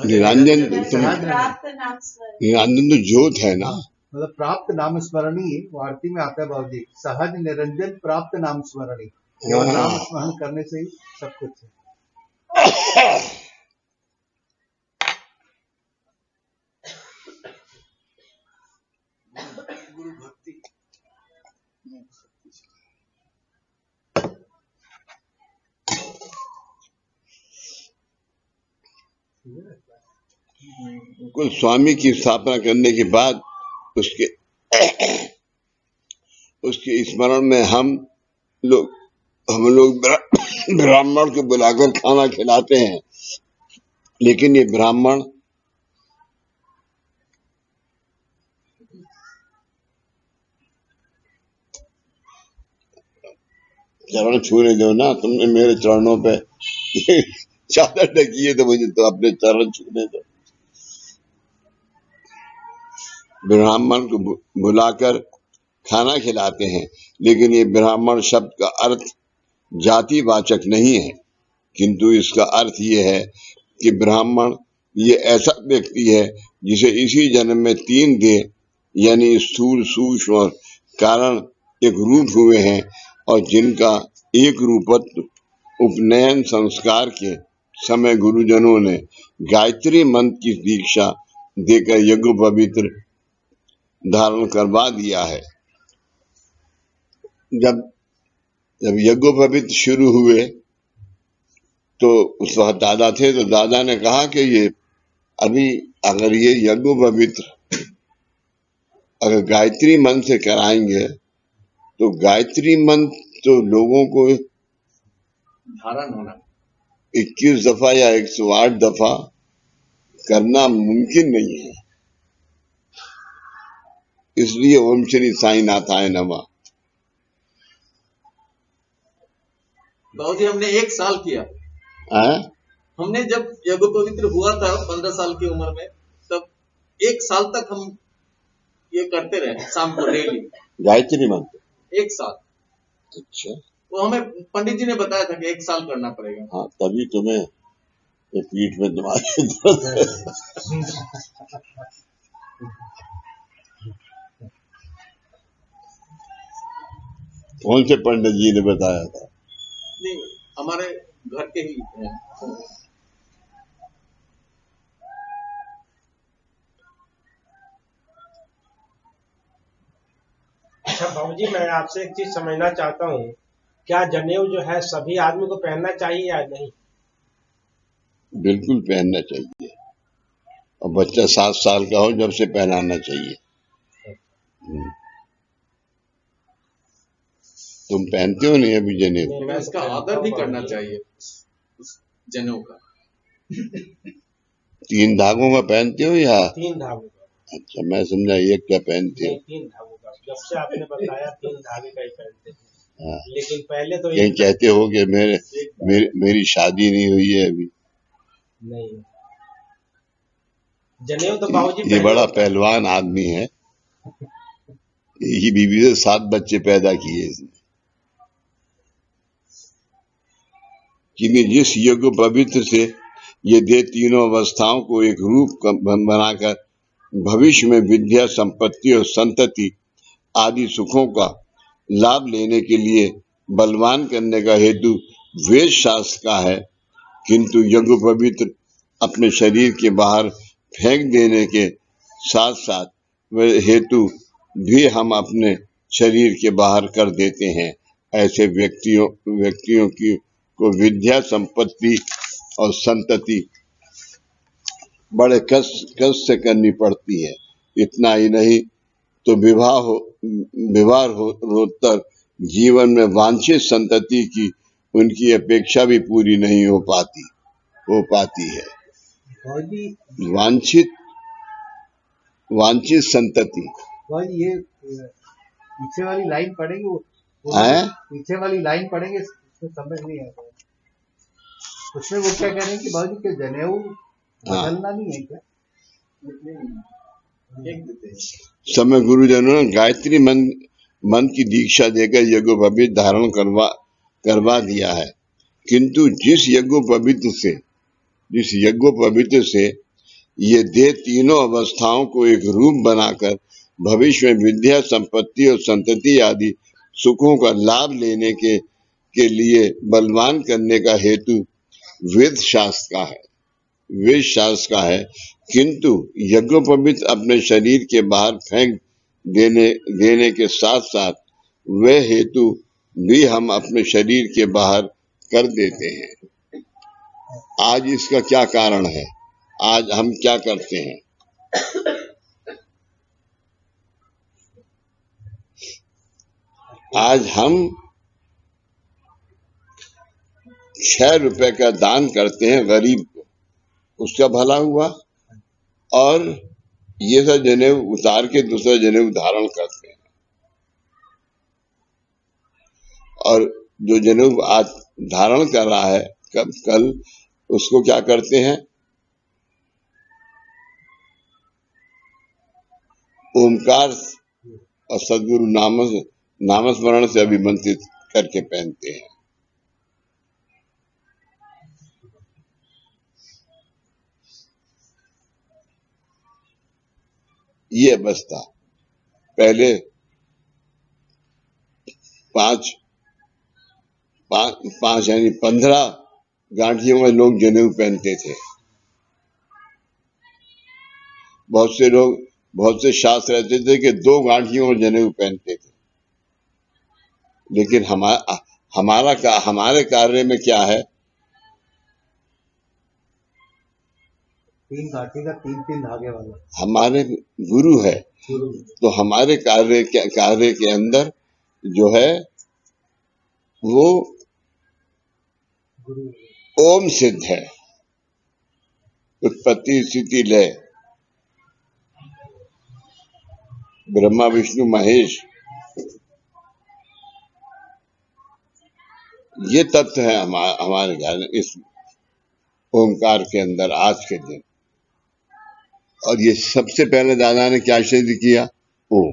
निरंजन। निरंजन तो ज्योत है ना, मतलब प्राप्त नाम स्मरणी वो आरती में आता है बाबूजी, सहज निरंजन प्राप्त नाम स्मरणी, केवल नाम स्मरण करने से ही सब कुछ है। कुल स्वामी की स्थापना करने के बाद उसके उसके स्मरण में हम लोग ब्राह्मण को बुलाकर खाना खिलाते हैं, लेकिन ये ब्राह्मण चरण छूने दो ना, तुमने मेरे चरणों पे चादर ढकी है तो मुझे तो अपने चरण छूने दो। ब्राह्मण को बुलाकर खाना खिलाते हैं, लेकिन ये ब्राह्मण शब्द का अर्थ जातिवाचक नहीं है, किंतु इसका अर्थ ये है कि ब्राह्मण ये ऐसा व्यक्ति है जिसे इसी जन्म में 3 देह यानी स्थूल, सूक्ष्म और कारण एक रूप हुए हैं, और जिनका एक रूपत्व उपनयन संस्कार के समय गुरुजनों ने गायत्री मंत्र की दीक्षा देकर यज्ञोपवीत धारण करवा दिया है। जब यज्ञोपवीत शुरू हुए तो उस वक्त दादा थे, तो दादा ने कहा कि ये अभी अगर ये यज्ञोपवीत अगर गायत्री मंत्र से कराएंगे तो गायत्री मंत्र तो लोगों को धारण होना 21 दफा या 108 दफा करना मुमकिन नहीं है। इसलिए ओम श्री साईं नाथाय नमः। बाबूजी हमने 1 साल किया। हमने जब यज्ञोपवीत हुआ था 15 साल की उम्र में, तब 1 साल तक हम ये करते रहे, शाम को डेली गायत्री मंत्र 1 साल। अच्छा, वो हमें पंडित जी ने बताया था कि 1 साल करना पड़ेगा। हाँ, तभी तुम्हें ये पीठ में तुम्हारे दर्द कौन से पंडित जी ने बताया था? नहीं, हमारे घर के ही हैं। अच्छा बाबूजी, मैं आपसे एक चीज समझना चाहता हूँ, क्या जनेऊ जो है सभी आदमी को पहनना चाहिए या नहीं? बिल्कुल पहनना चाहिए, और बच्चा 7 साल का हो जब से पहनाना चाहिए। तुम पहनते हो नहीं अभी जनेऊ? मैं इसका आदर भी करना चाहिए उस जनेऊ का। 3 धागों का पहनते हो या? 3 धागों का। अच्छा, मैं समझा 1 का पहनते हो। 3 धागों का, जब से आपने बताया 3 धागे का ही पहनते हैं। हाँ। लेकिन पहले तो कहीं कहते हो कि मेरी शादी नहीं हुई है अभी? नहीं, जनेऊ तो बाबूजी ये बड़ा पहलवान आदमी है, यही बीवी से 7 बच्चे पैदा किए इसने। क्योंकि जिस यज्ञ पवित्र से ये दे तीनों अवस्थाओं को एक रूप बनाकर भविष्य में विद्या, संपत्ति और संतति आदि सुखों का लाभ लेने के लिए बलवान करने का हेतु वेद शास्त्र का है, किंतु यज्ञ पवित्र अपने शरीर के बाहर फेंक देने के साथ साथ वह हेतु भी हम अपने शरीर के बाहर कर देते हैं। ऐसे व्यक्तियों की को विद्या, संपत्ति और संतति बड़े कष्ट से करनी पड़ती है। इतना ही नहीं तो विवाह रोत्तर जीवन में वांछित संतति की उनकी अपेक्षा भी पूरी नहीं हो पाती है। वांछित संतति, ये पीछे वाली लाइन पढ़ेंगे, पीछे वाली लाइन पढ़ेंगे तो समझ नहीं आता। उसमें वो क्या कह रहे हैं कि बाबूजी के जनेऊ बदलना नहीं है क्या? समय गुरुजनों ने गायत्री मंत्र की दीक्षा देकर यज्ञोपवीत धारण करवा दिया है, किंतु जिस यज्ञोपवीत से ये देह तीनों अवस्थाओं को एक रूप बनाकर भविष्य में विद्या, संपत्ति और संतति आदि सुखों का लाभ लेने के लिए बलवान करने का हेतु वेद शास्त्र का है, किंतु यज्ञोपवीत अपने शरीर के बाहर फेंक देने के साथ साथ वह हेतु भी हम अपने शरीर के बाहर कर देते हैं। आज इसका क्या कारण है? आज हम क्या करते हैं? आज हम 6 रुपए का दान करते हैं गरीब को, उसका भला हुआ, और ये सब जनेऊ उतार के दूसरा जनेऊ धारण करते हैं। और जो जनेऊ आज धारण कर रहा है कल उसको क्या करते हैं, ओमकार और सदगुरु नामस्मरण से अभिमंत्रित करके पहनते हैं। ये अवस्था पहले पांच यानी 15 गांठियों में लोग जनेऊ पहनते थे। बहुत से शास्त्र रहते थे कि 2 गांठियों में जनेऊ पहनते थे। लेकिन हमारे कार्य में क्या है, 3 गांठी का 3 धागे वाला हमारे गुरु है। तो हमारे कार्य के अंदर जो है वो ओम सिद्ध है, उत्पत्ति स्थिति लय, ब्रह्मा विष्णु महेश, ये तत्व है हमारे ज्ञान इस ओमकार के अंदर आज के दिन। और ये सबसे पहले दादा ने क्या सिद्ध किया, ओम।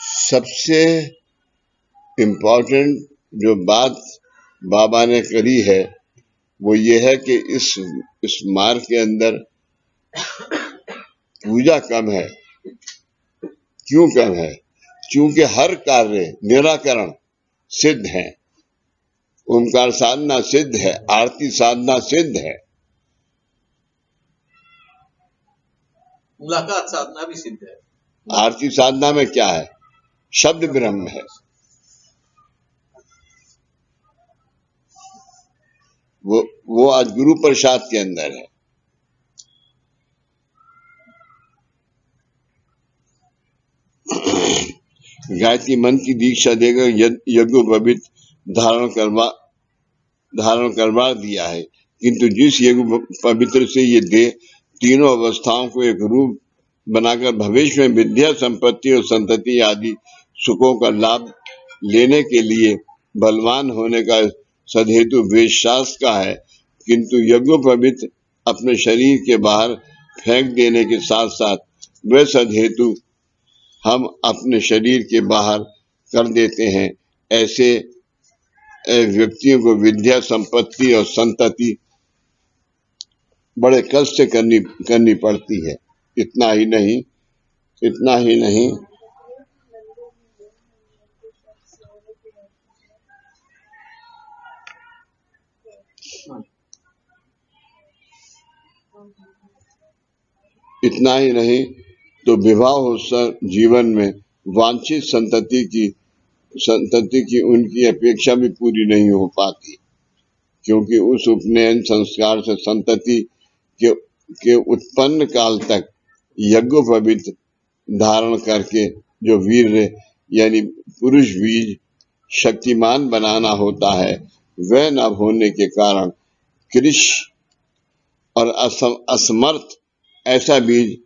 सबसे इम्पोर्टेंट जो बात बाबा ने करी है वो ये है कि इस मार्ग के अंदर पूजा कम है। क्यों कम है? क्योंकि हर कार्य निराकरण सिद्ध है, ओंकार साधना सिद्ध है, आरती साधना सिद्ध है, मुलाकात साधना भी सिद्ध है। आरती साधना में क्या है, शब्द ब्रह्म है। वो आज गुरु प्रसाद के अंदर है। गायत्री मंत्र की दीक्षा देकर यज्ञोपवीत धारण करवा दिया है। किंतु जिस यज्ञ पवित्र से ये दे तीनों अवस्थाओं को एक रूप बनाकर भविष्य में विद्या संपत्ति और संतति आदि सुखों का लाभ लेने के लिए बलवान होने का सदहेतु वेदशास्त्र का है। किंतु यज्ञोपवीत अपने शरीर के बाहर फेंक देने के साथ साथ वह सदहेतु हम अपने शरीर के बाहर कर देते हैं। ऐसे व्यक्तियों को विद्या संपत्ति और संतति बड़े कष्ट से करनी पड़ती है। इतना ही नहीं तो विवाहोत्सव जीवन में वांछित संतति की उनकी अपेक्षा भी पूरी नहीं हो पाती, क्योंकि उस उपनयन संस्कार से संतति के उत्पन्न काल तक यज्ञोपवीत धारण करके जो वीर यानी पुरुष बीज शक्तिमान बनाना होता है, वह न होने के कारण कृष और असमर्थ ऐसा बीज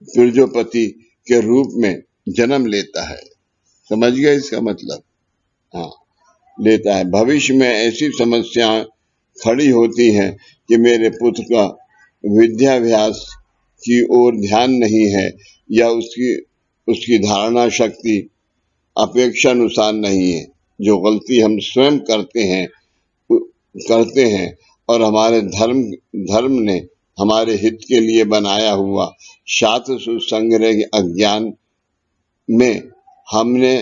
तुर्जोपति के रूप में जन्म लेता है। समझ गए इसका मतलब? हाँ, लेता है। भविष्य में ऐसी समस्याएं खड़ी होती हैं कि मेरे पुत्र का विद्याभ्यास की ओर ध्यान नहीं है, या उसकी धारणा शक्ति अपेक्षा अनुसार नहीं है। जो गलती हम स्वयं करते हैं और हमारे धर्म ने हमारे हित के लिए बनाया हुआ शास्त्र सुसंग्रह के अज्ञान में हमने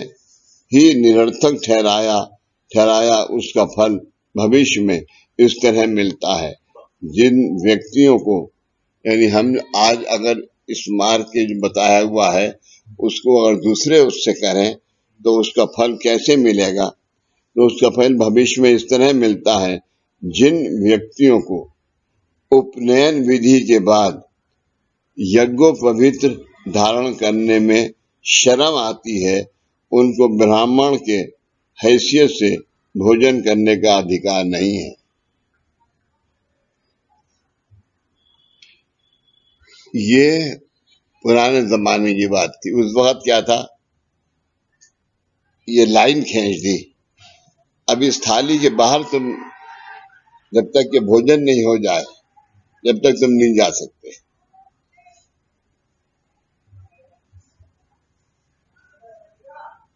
ही निरर्थक ठहराया, उसका फल भविष्य में इस तरह मिलता है। जिन व्यक्तियों को यानी हम आज अगर इस मार्ग के जो बताया हुआ है उसको अगर दूसरे उससे करें तो उसका फल कैसे मिलेगा? तो उसका फल भविष्य में इस तरह मिलता है। जिन व्यक्तियों को उपनयन विधि के बाद यज्ञोपवीत धारण करने में शर्म आती है, उनको ब्राह्मण के हैसियत से भोजन करने का अधिकार नहीं है। ये पुराने जमाने की बात थी। उस वक्त क्या था, ये लाइन खींच दी, अब इस थाली के बाहर तुम जब तक के भोजन नहीं हो जाए, जब तक तुम नहीं जा सकते।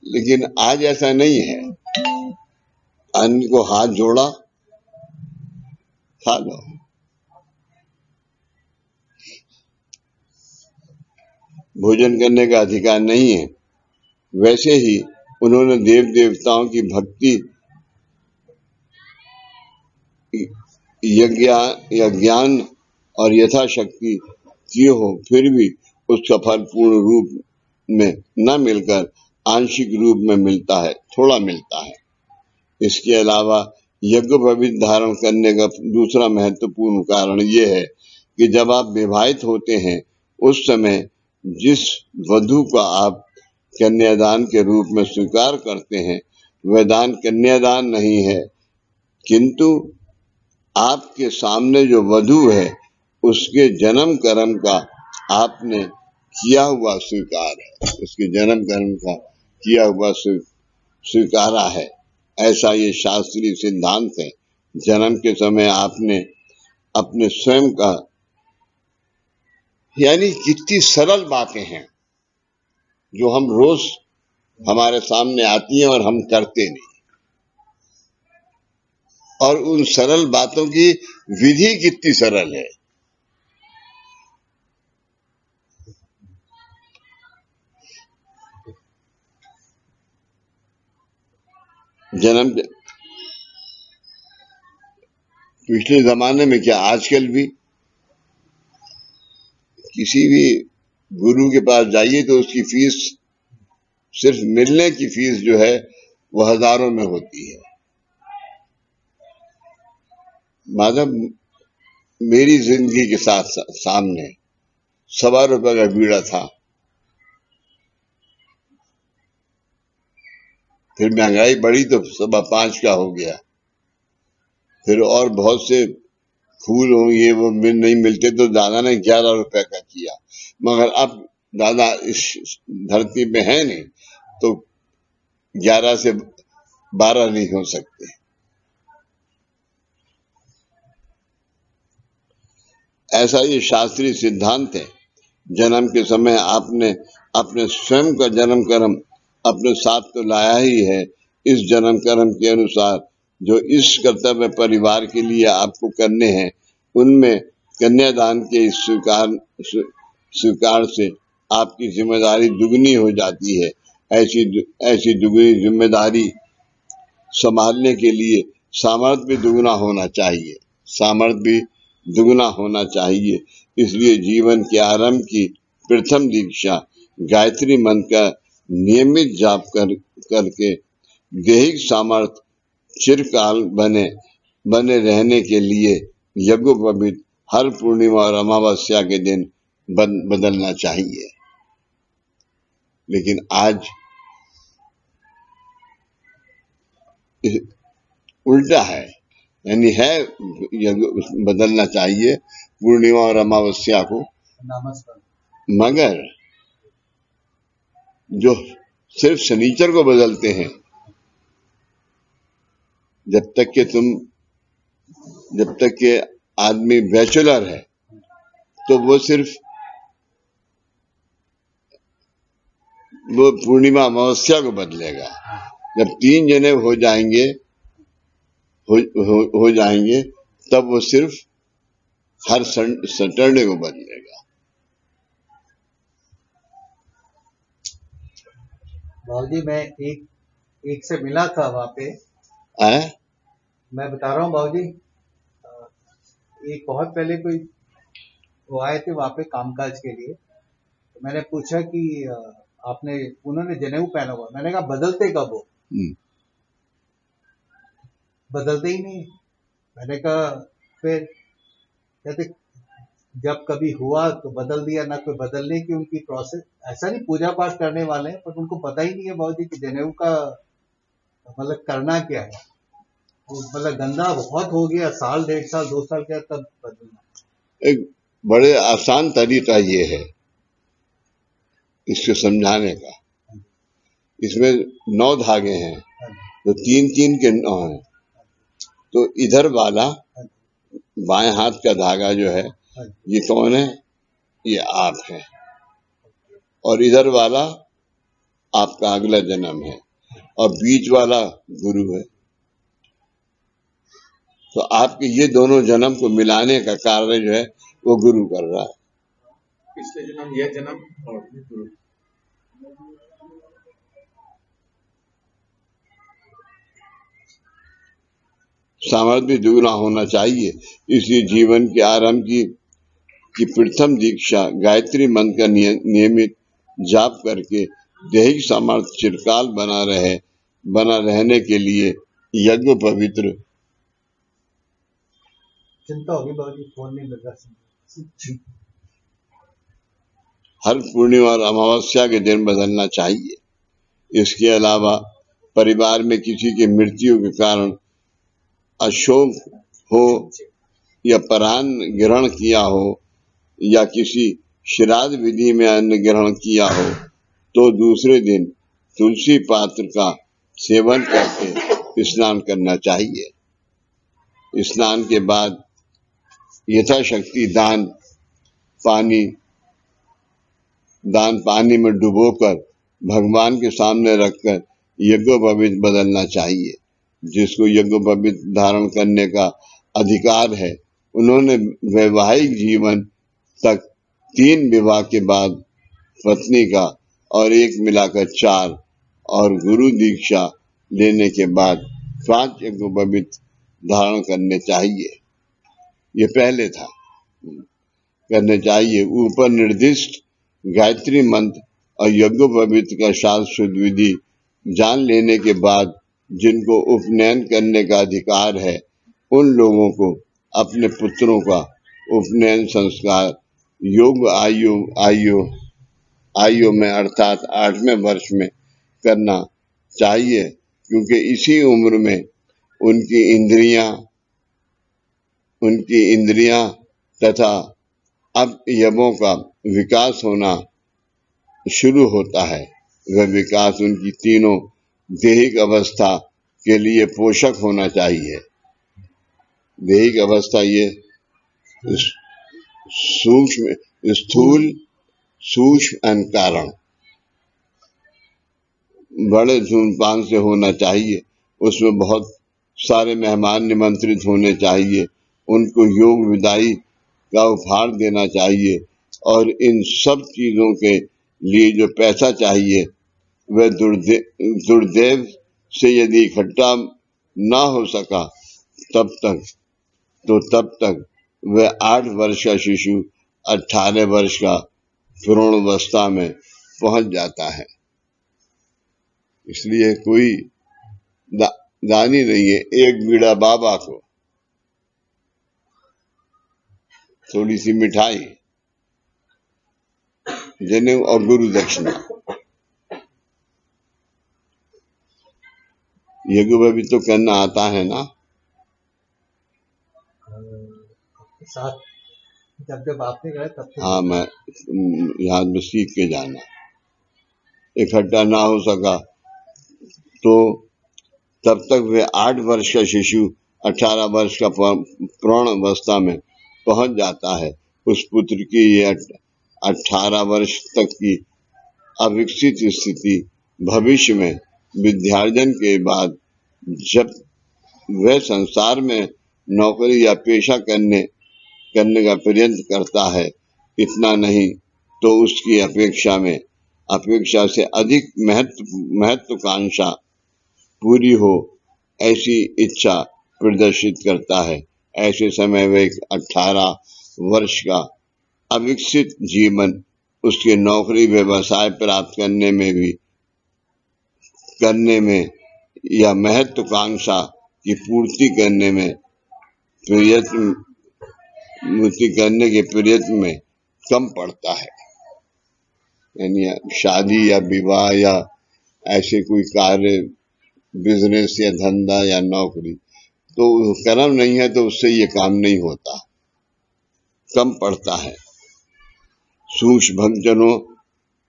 लेकिन आज ऐसा नहीं है, अन्न को हाथ जोड़ा, खा लो। भोजन करने का अधिकार नहीं है। वैसे ही उन्होंने देव देवताओं की भक्ति यज्ञान और यथाशक्ति किए हो, फिर भी उसका फल पूर्ण रूप में न मिलकर आंशिक रूप में मिलता है, थोड़ा मिलता है। इसके अलावा यज्ञोपवीत धारण करने का दूसरा महत्वपूर्ण कारण यह है कि जब आप विवाहित होते हैं, उस समय जिस वधू का आप कन्यादान के रूप में स्वीकार करते हैं, वह दान कन्यादान नहीं है, किंतु आपके सामने जो वधू है उसके जन्म कर्म का आपने किया हुआ स्वीकार है, उसके जन्म कर्म का किया हुआ स्वीकारा है। ऐसा ये शास्त्रीय सिद्धांत है। जन्म के समय आपने अपने स्वयं का, यानी कितनी सरल बातें हैं जो हम रोज हमारे सामने आती हैं और हम करते नहीं, और उन सरल बातों की विधि कितनी सरल है। जन्म पिछले जमाने में क्या, आजकल भी किसी भी गुरु के पास जाइए तो उसकी फीस, सिर्फ मिलने की फीस जो है वो हजारों में होती है। माधव, मेरी जिंदगी के साथ सामने ₹1.25 का बीड़ा था, फिर महंगाई बढ़ी तो ₹5.25 का हो गया, फिर और बहुत से फूल हो ये वो नहीं मिलते तो दादा ने ₹11 का किया, मगर अब दादा इस धरती पे है नहीं तो 11 से 12 नहीं हो सकते। ऐसा ये शास्त्रीय सिद्धांत है। जन्म के समय आपने अपने स्वयं का जन्म कर्म अपने साथ तो लाया ही है। इस जन्म कर्म के अनुसार जो इस कर्तव्य परिवार के लिए आपको करने हैं, उनमें कन्यादान के स्वीकार से आपकी जिम्मेदारी दुगनी हो जाती है। ऐसी दुगनी जिम्मेदारी संभालने के लिए सामर्थ्य भी दुगना होना चाहिए, सामर्थ्य भी दुगना होना चाहिए। इसलिए जीवन के आरंभ की प्रथम दीक्षा गायत्री मंत्र का नियमित जाप करके दैहिक सामर्थ्य चिरकाल बने रहने के लिए यज्ञोपवीत हर पूर्णिमा और अमावस्या के दिन बदलना चाहिए। लेकिन आज उल्टा है, यानी है बदलना चाहिए पूर्णिमा और अमावस्या को, मगर जो सिर्फ शनिचर को बदलते हैं, जब तक के आदमी बैचलर है तो वो सिर्फ वो पूर्णिमा अमावस्या को बदलेगा। जब 3 जने हो जाएंगे तब वो सिर्फ हर सैटरडे को बदलेगा। बाबूजी, मैं एक से मिला था वहां पे। मैं बता रहा हूँ बाबूजी, एक बहुत पहले कोई वो आए थे वहां पे कामकाज के लिए। तो मैंने पूछा कि उन्होंने जनेऊ पहना हुआ। मैंने कहा बदलते कब हो? बदलते ही नहीं। मैंने कहा फिर कहते जब कभी हुआ तो बदल दिया, ना कोई बदलने की उनकी प्रोसेस। ऐसा नहीं पूजा पाठ करने वाले हैं, पर उनको पता ही नहीं है बाबूजी कि जनेऊ का मतलब करना क्या है। वो मतलब गंदा बहुत हो गया, साल 1.5 साल 2 साल क्या, तब बदलना। एक बड़े आसान तरीका ये है इसको समझाने का। इसमें 9 धागे हैं, तो 3-3 के 9 हैं। तो इधर वाला बाएं हाथ का धागा जो है ये कौन है? ये आप है। और इधर वाला आपका अगला जन्म है, और बीच वाला गुरु है। तो आपके ये दोनों जन्म को मिलाने का कार्य जो है वो गुरु कर रहा है। पिछले जन्म, यह जन्म और गुरु। सामर्थ्य भी दुगना होना चाहिए। इसलिए जीवन के आरंभ की प्रथम दीक्षा गायत्री मंत्र का नियमित जाप करके दैहिक सामर्थ्य चिरकाल बना रहने के लिए यज्ञ पवित्र। चिंता होगी बाबूजी, फोन नहीं लगा। हर पूर्णिमा और अमावस्या के दिन बदलना चाहिए। इसके अलावा परिवार में किसी की मृत्यु के कारण अशोक हो या परान ग्रहण किया हो या किसी श्राद्ध विधि में अन्न ग्रहण किया हो तो दूसरे दिन तुलसी पात्र का सेवन करके स्नान करना चाहिए। स्नान के बाद यथाशक्ति दान पानी में डुबोकर भगवान के सामने रखकर यज्ञोपवीत बदलना चाहिए। जिसको यज्ञोपवीत धारण करने का अधिकार है, उन्होंने वैवाहिक जीवन तक 3 विवाह के बाद पत्नी का और 1 मिलाकर 4 और गुरु दीक्षा लेने के बाद 5 यज्ञोपवीत धारण करने चाहिए। ये पहले था, करने चाहिए। ऊपर निर्दिष्ट गायत्री मंत्र और यज्ञोपवीत का शास्त्र विधि जान लेने के बाद जिनको उपनयन करने का अधिकार है, उन लोगों को अपने पुत्रों का उपनयन संस्कार योग्य आयु में अर्थात 8वें वर्ष में करना चाहिए, क्योंकि इसी उम्र में उनकी इंद्रियां तथा अवयवों का विकास होना शुरू होता है। वह विकास उनकी तीनों दैहिक अवस्था के लिए पोषक होना चाहिए। दैहिक अवस्था ये सूक्ष्म, स्थूल, सूक्ष्म एवं कारण बड़े धूमपान से होना चाहिए। उसमें बहुत सारे मेहमान निमंत्रित होने चाहिए, उनको योग विदाई का उपहार देना चाहिए, और इन सब चीजों के लिए जो पैसा चाहिए वह दुर्दैव से यदि इकट्ठा ना हो सका तब तक वह 8 वर्ष का शिशु 18 वर्ष का भ्रूणावस्था में पहुंच जाता है। इसलिए कोई दानी नहीं है। एक बीड़ा बाबा को, थोड़ी सी मिठाई, जनेऊ और गुरु दक्षिणा। यज्ञोपवीत तो करना आता है ना? साथ जब आपने गए तब तो। हाँ, मैं यहाँ में सीख के जाना। इकट्ठा ना हो सका तो तब तक वे 8 वर्ष का शिशु 18 वर्ष का प्रौढ़ अवस्था में पहुंच जाता है। उस पुत्र की ये 18 वर्ष तक की अविकसित स्थिति भविष्य में विद्यार्जन के बाद जब वह संसार में नौकरी या पेशा करने का प्रयत्न करता है, इतना नहीं तो उसकी अपेक्षा से अधिक महत्वाकांक्षा पूरी हो ऐसी इच्छा प्रदर्शित करता है। ऐसे समय वह 18 वर्ष का अविकसित जीवन उसके नौकरी व्यवसाय प्राप्त करने में या महत्वाकांक्षा की पूर्ति करने में मुक्ति करने के प्रयत्न में कम पड़ता है। यानी शादी या विवाह या ऐसे कोई कार्य, बिजनेस या धंधा या नौकरी, तो कर्म नहीं है तो उससे ये काम नहीं होता, कम पड़ता है। सूक्ष्म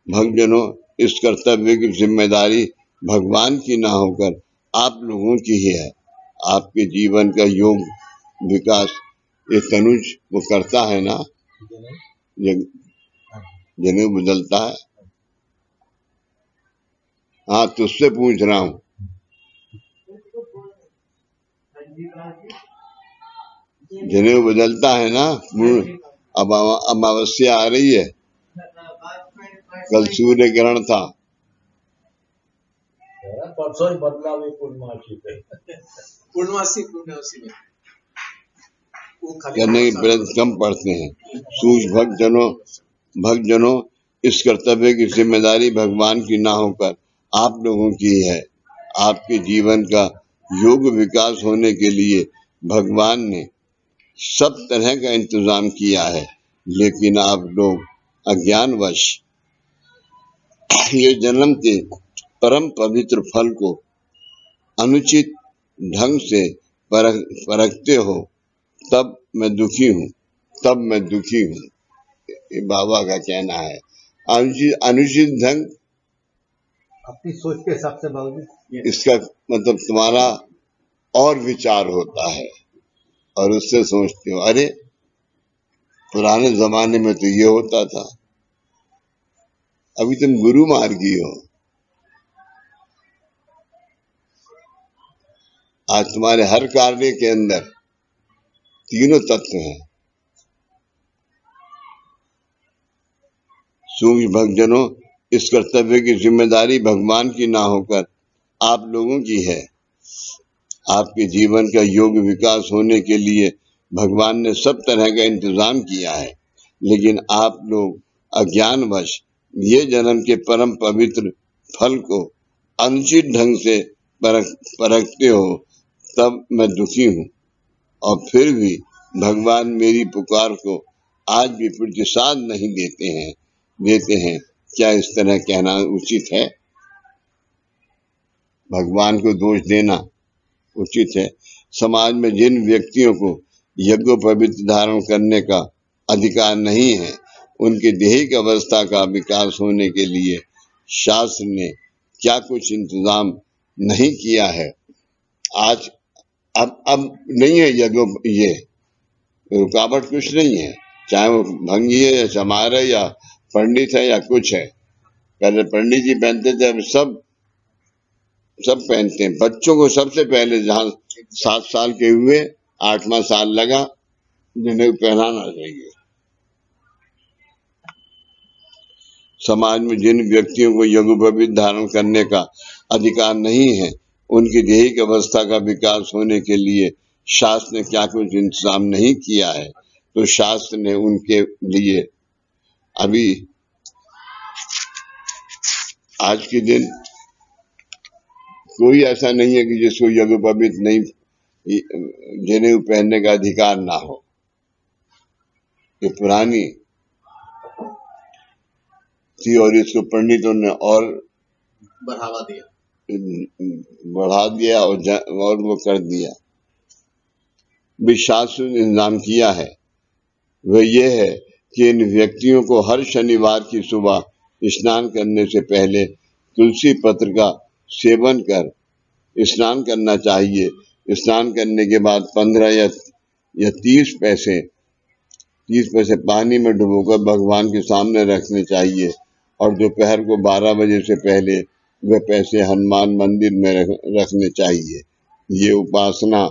भक्तजनों, इस कर्तव्य की जिम्मेदारी भगवान की ना होकर आप लोगों की ही है। आपके जीवन का योग विकास ये तनुज वो करता है ना, जनेऊ बदलता है। हाँ, तुझसे पूछ रहा हूँ। जनेऊ बदलता है ना। अब अमावस्या आ रही है, कल सूर्य ग्रहण था। परसों ही बदला हुई पूर्णमासी पे। पूर्णमासी में करने के प्रयत्न कम पड़ते हैं। सूक्ष्म भक्तजनों, इस कर्तव्य की जिम्मेदारी भगवान की ना होकर आप लोगों की है। आपके जीवन का योग विकास होने के लिए भगवान ने सब तरह का इंतजाम किया है, लेकिन आप लोग अज्ञानवश ये जन्म के परम पवित्र फल को अनुचित ढंग से परखते हो, तब मैं दुखी हूँ। ये बाबा का कहना है। अनुचित ढंग अपनी सोच के हिसाब से बाबूजी, इसका मतलब तुम्हारा और विचार होता है और उससे सोचते हो, अरे पुराने जमाने में तो ये होता था। अभी तुम गुरु मार्गी हो। आज तुम्हारे हर कार्य के अंदर तीनों तत्व हैं। सूक्ष्म भक्तजनों, इस कर्तव्य की जिम्मेदारी भगवान की ना होकर आप लोगों की है। आपके जीवन का योग विकास होने के लिए भगवान ने सब तरह का इंतजाम किया है, लेकिन आप लोग अज्ञानवश ये जन्म के परम पवित्र फल को अनुचित ढंग से परखते हो, तब मैं दुखी हूँ। और फिर भी भगवान मेरी पुकार को आज भी प्रतिसाद नहीं देते हैं। क्या इस तरह कहना उचित है? भगवान को दोष देना उचित है? समाज में जिन व्यक्तियों को यज्ञोपवीत धारण करने का अधिकार नहीं है, उनके दैहिक अवस्था का विकास होने के लिए शास्त्र ने क्या कुछ इंतजाम नहीं किया है? आज अब नहीं है ये रुकावट कुछ नहीं है, चाहे वो भंगी है या चमार है या पंडित है या कुछ है। पहले पंडित जी पहनते थे, अब सब पहनते हैं। बच्चों को सबसे पहले जहाँ 7 साल के हुए 8वां साल लगा, जिन्हें पहनाना चाहिए। समाज में जिन व्यक्तियों को यज्ञोपवीत धारण करने का अधिकार नहीं है, उनकी दैहिक अवस्था का विकास होने के लिए शास्त्र ने क्या कुछ इंतजाम नहीं किया है? तो शास्त्र ने उनके लिए अभी आज के दिन कोई ऐसा नहीं है कि जिसको यज्ञोपवीत नहीं जनेऊ पहनने का अधिकार ना हो। ये पुरानी थी और इसको पंडितों ने और बढ़ा दिया और वो कर दिया। शास्त्र ने इंतजाम किया है वह यह है कि इन व्यक्तियों को हर शनिवार की सुबह स्नान करने से पहले तुलसी पत्र का सेवन कर स्नान करना चाहिए। स्नान करने के बाद 15 या 30 पैसे पानी में डुबोकर भगवान के सामने रखने चाहिए और दोपहर को 12 बजे से पहले वह पैसे हनुमान मंदिर में रखने चाहिए। ये उपासना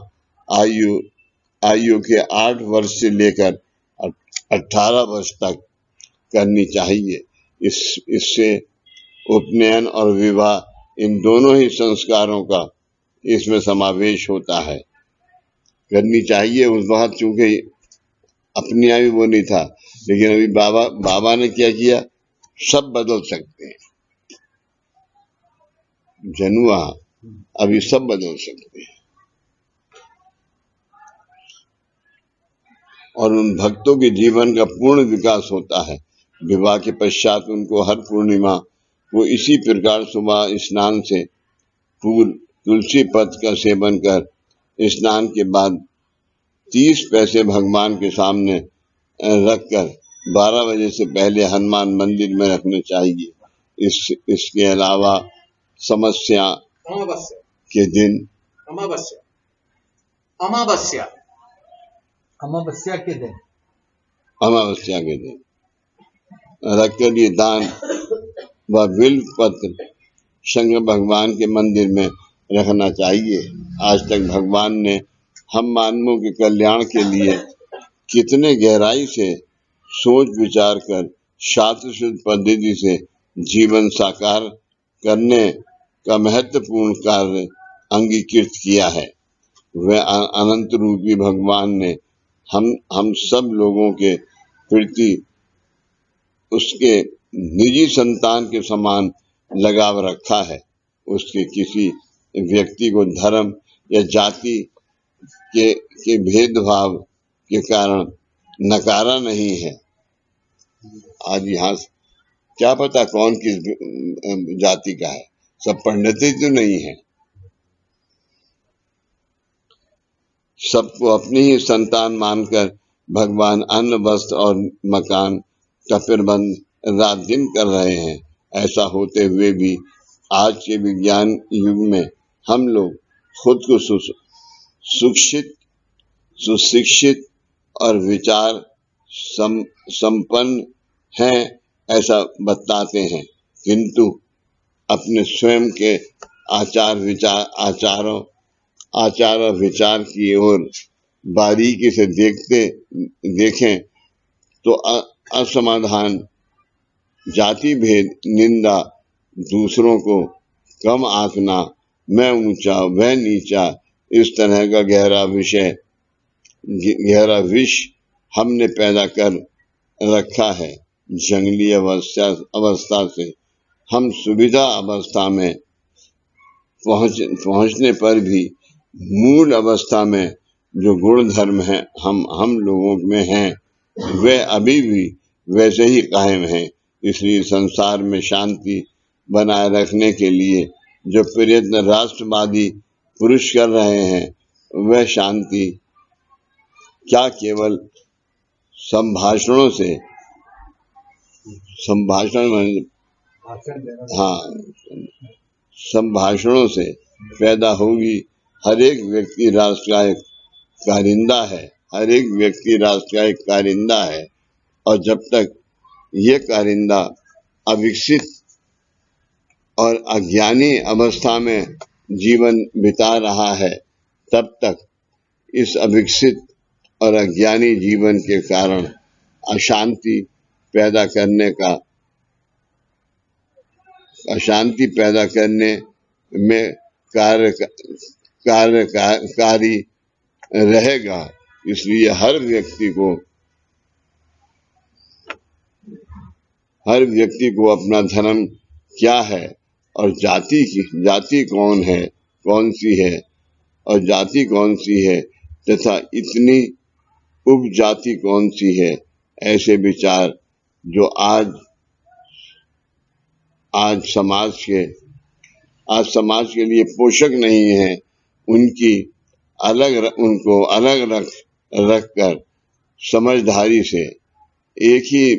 आयु के 8 वर्ष से लेकर 18 वर्ष तक करनी चाहिए। इससे उपनयन और विवाह इन दोनों ही संस्कारों का इसमें समावेश होता है। करनी चाहिए। उस वक्त चूंकि अपने यहाँ भी वो नहीं था, लेकिन अभी बाबा ने क्या किया, सब बदल सकते हैं। जनुआ अभी सब बदल सकते हैं। और उन भक्तों के जीवन का पूर्ण विकास होता है। विवाह के पश्चात उनको हर पूर्णिमा को इसी प्रकार सुबह स्नान से पूर्व तुलसी पत्र का सेवन कर स्नान के बाद 30 पैसे भगवान के सामने रखकर 12 बजे से पहले हनुमान मंदिर में रखने चाहिए। इसके अलावा समस्या अमावस्या के दिन अमावस्या अमावस्या अमावस्या के दिन अमावस्या के दिन रखकर ये दान व बिल्व पत्र शंकर भगवान के मंदिर में रखना चाहिए। आज तक भगवान ने हम मानवों के कल्याण के लिए कितने गहराई से सोच विचार कर शास्त्र शुद्ध पद्धति से जीवन साकार करने का महत्वपूर्ण कार्य अंगीकृत किया है। वह अनंत रूपी भगवान ने हम सब लोगों के प्रति उसके निजी संतान के समान लगाव रखा है। उसके किसी व्यक्ति को धर्म या जाति के भेदभाव के कारण नकारा नहीं है। आज यहाँ क्या पता कौन किस जाति का है, सब पंडित ही तो नहीं है। सबको अपनी ही संतान मानकर भगवान अन्न वस्त्र और मकान का प्रबंध रात दिन कर रहे हैं। ऐसा होते हुए भी आज के विज्ञान युग में हम लोग खुद को सुशिक्षित और विचार संपन्न हैं ऐसा बताते हैं, किंतु अपने स्वयं के आचार और विचार की ओर बारीकी से देखें तो असमाधान, जाति भेद, निंदा, दूसरों को कम आंकना, मैं ऊंचा वह नीचा, इस तरह का गहरा विष हमने पैदा कर रखा है। जंगली अवस्था से हम सुविधा अवस्था में पहुंचने पर भी मूल अवस्था में जो गुण धर्म है हम लोगों में हैं, वे अभी भी वैसे ही कायम हैं। इसलिए संसार में शांति बनाए रखने के लिए जो प्रयत्न राष्ट्रवादी पुरुष कर रहे हैं, वह शांति क्या केवल संभाषणों से पैदा होगी। हर एक व्यक्ति राष्ट्र का एक कारिंदा है, हर एक व्यक्ति राष्ट्र का एक कारिंदा है, और जब तक ये कारिंदा अविकसित और अज्ञानी अवस्था में जीवन बिता रहा है, तब तक इस अविकसित और अज्ञानी जीवन के कारण अशांति पैदा करने में कार्यकारी रहेगा। इसलिए हर व्यक्ति को अपना धर्म क्या है और जाति कौन है, कौन सी है और जाति कौन सी है तथा इतनी उपजाति कौन सी है, ऐसे विचार जो आज समाज के लिए पोषक नहीं है, उनको अलग रखकर समझदारी से एक ही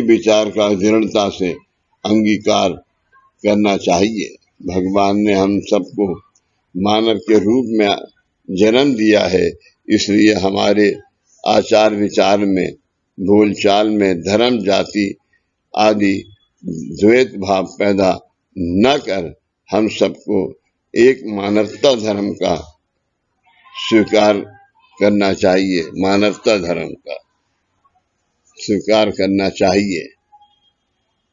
विचार का दृढ़ता से अंगीकार करना चाहिए। भगवान ने हम सबको मानव के रूप में जन्म दिया है, इसलिए हमारे आचार विचार में, बोलचाल में धर्म जाति आदि द्वैत भाव पैदा न कर हम सबको एक मानवता धर्म का स्वीकार करना चाहिए। मानवता धर्म का स्वीकार करना चाहिए।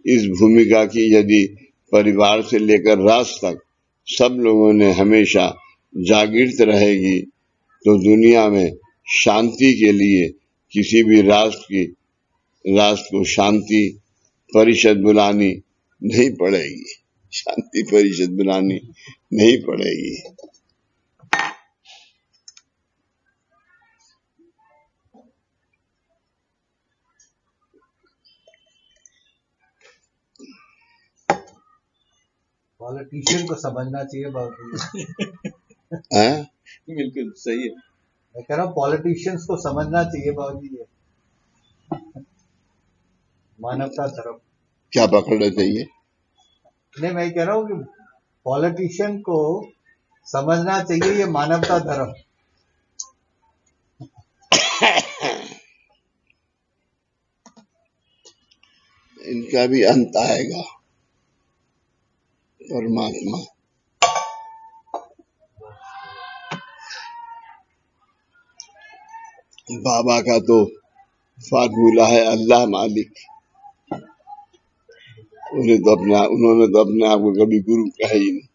इस भूमिका की यदि परिवार से लेकर राष्ट्र तक सब लोगों ने हमेशा जागृत रहेगी, तो दुनिया में शांति के लिए किसी भी राष्ट्र को शांति परिषद बुलानी नहीं पड़ेगी। शांति परिषद बुलानी नहीं पड़ेगी। पॉलिटिशियन को समझना चाहिए बाबूजी। हैं? बिल्कुल सही है। मैं कह रहा हूँ पॉलिटिशियंस को समझना चाहिए बाबूजी ये मानवता धर्म। क्या पकड़ना चाहिए? नहीं, मैं कह रहा हूँ कि पॉलिटिशियन को समझना चाहिए ये मानवता धर्म। इनका भी अंत आएगा। परमात्मा बाबा का तो फार्मूला है अल्लाह मालिक। उन्होंने तो अपने आप को कभी गुरु कहा ही नहीं।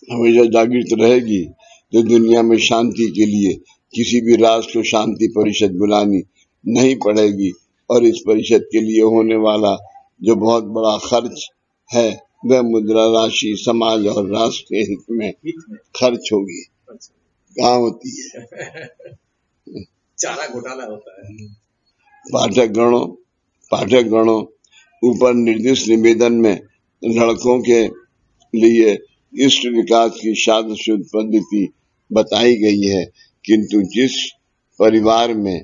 हमेशा जागृत रहेगी तो दुनिया में शांति के लिए किसी भी राष्ट्र को शांति परिषद बुलानी नहीं पड़ेगी, और इस परिषद के लिए होने वाला जो बहुत बड़ा खर्च है वह मुद्रा राशि समाज और राष्ट्र के हित में खर्च होगी। कहाँ होती है? चारा घोटाला होता है। पाठक गणों ऊपर निर्दिष्ट निवेदन में लड़कों के लिए इष्ट विकास की शादीशुदा पद्धति बताई गई है, किंतु जिस परिवार में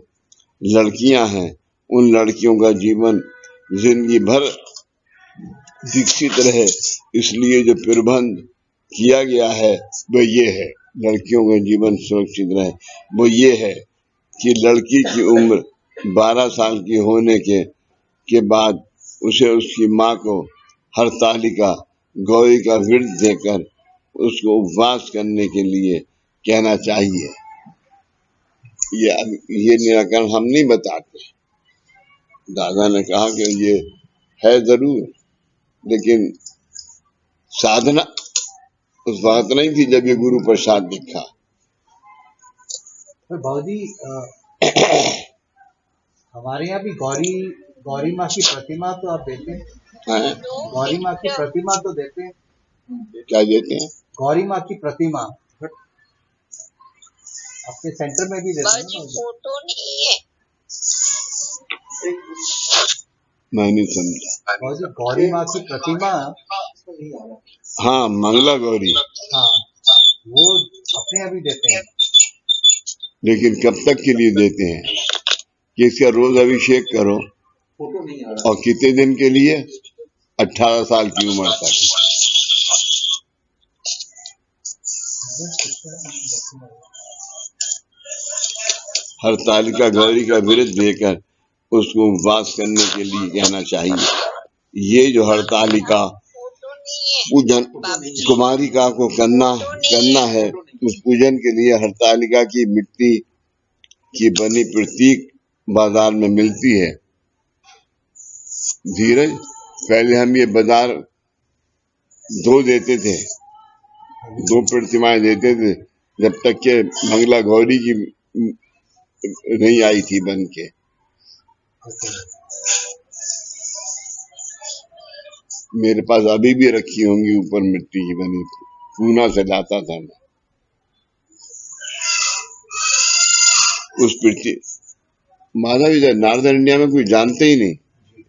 लड़कियां हैं उन लड़कियों का जीवन जिंदगी भर विकसित रहे, इसलिए जो प्रबंध किया गया है वो ये है, लड़कियों का जीवन सुरक्षित रहे वो ये है कि लड़की की उम्र 12 साल की होने के बाद उसे उसकी माँ को हरतालिका गौरी का व्रत देकर उसको उपवास करने के लिए कहना चाहिए। ये निराकरण हम नहीं बताते। दादा ने कहा कि ये है जरूर, लेकिन साधना उस वक्त नहीं थी जब ये गुरु प्रसाद दिखा। भाजी हमारे यहाँ भी गौरी माँ की प्रतिमा तो आप देते हैं? गौरी माँ की प्रतिमा तो देते हैं? क्या देते हैं? गौरी माँ की प्रतिमा अपने सेंटर में भी देते हैं? फोटो नहीं है। मैं नहीं समझा। गौरी माँ की प्रतिमा, हाँ मंगला गौरी, हाँ वो अपने यहाँ भी देते हैं। लेकिन कब तक के लिए देते हैं कि इसका रोज अभिषेक करो, फोटो नहीं आ रहा। और कितने दिन के लिए? 18 साल की उम्र तक। हरतालिका गौरी का व्रत देकर उसको उपवास करने के लिए कहना चाहिए। ये जो हरतालिका पूजन कुमारिका को करना है, उस पूजन के लिए हरतालिका की मिट्टी की बनी प्रतीक बाजार में मिलती है। धीरज, पहले हम ये बाजार 2 देते थे, 2 प्रतिमाएं देते थे, जब तक के मंगला गौरी की नहीं आई थी बन के। मेरे पास अभी भी रखी होंगी ऊपर मिट्टी की बनी, पूना से लाता था मैं। उस पृथ्वी माधव इधर नॉर्दर्न इंडिया में कोई जानते ही नहीं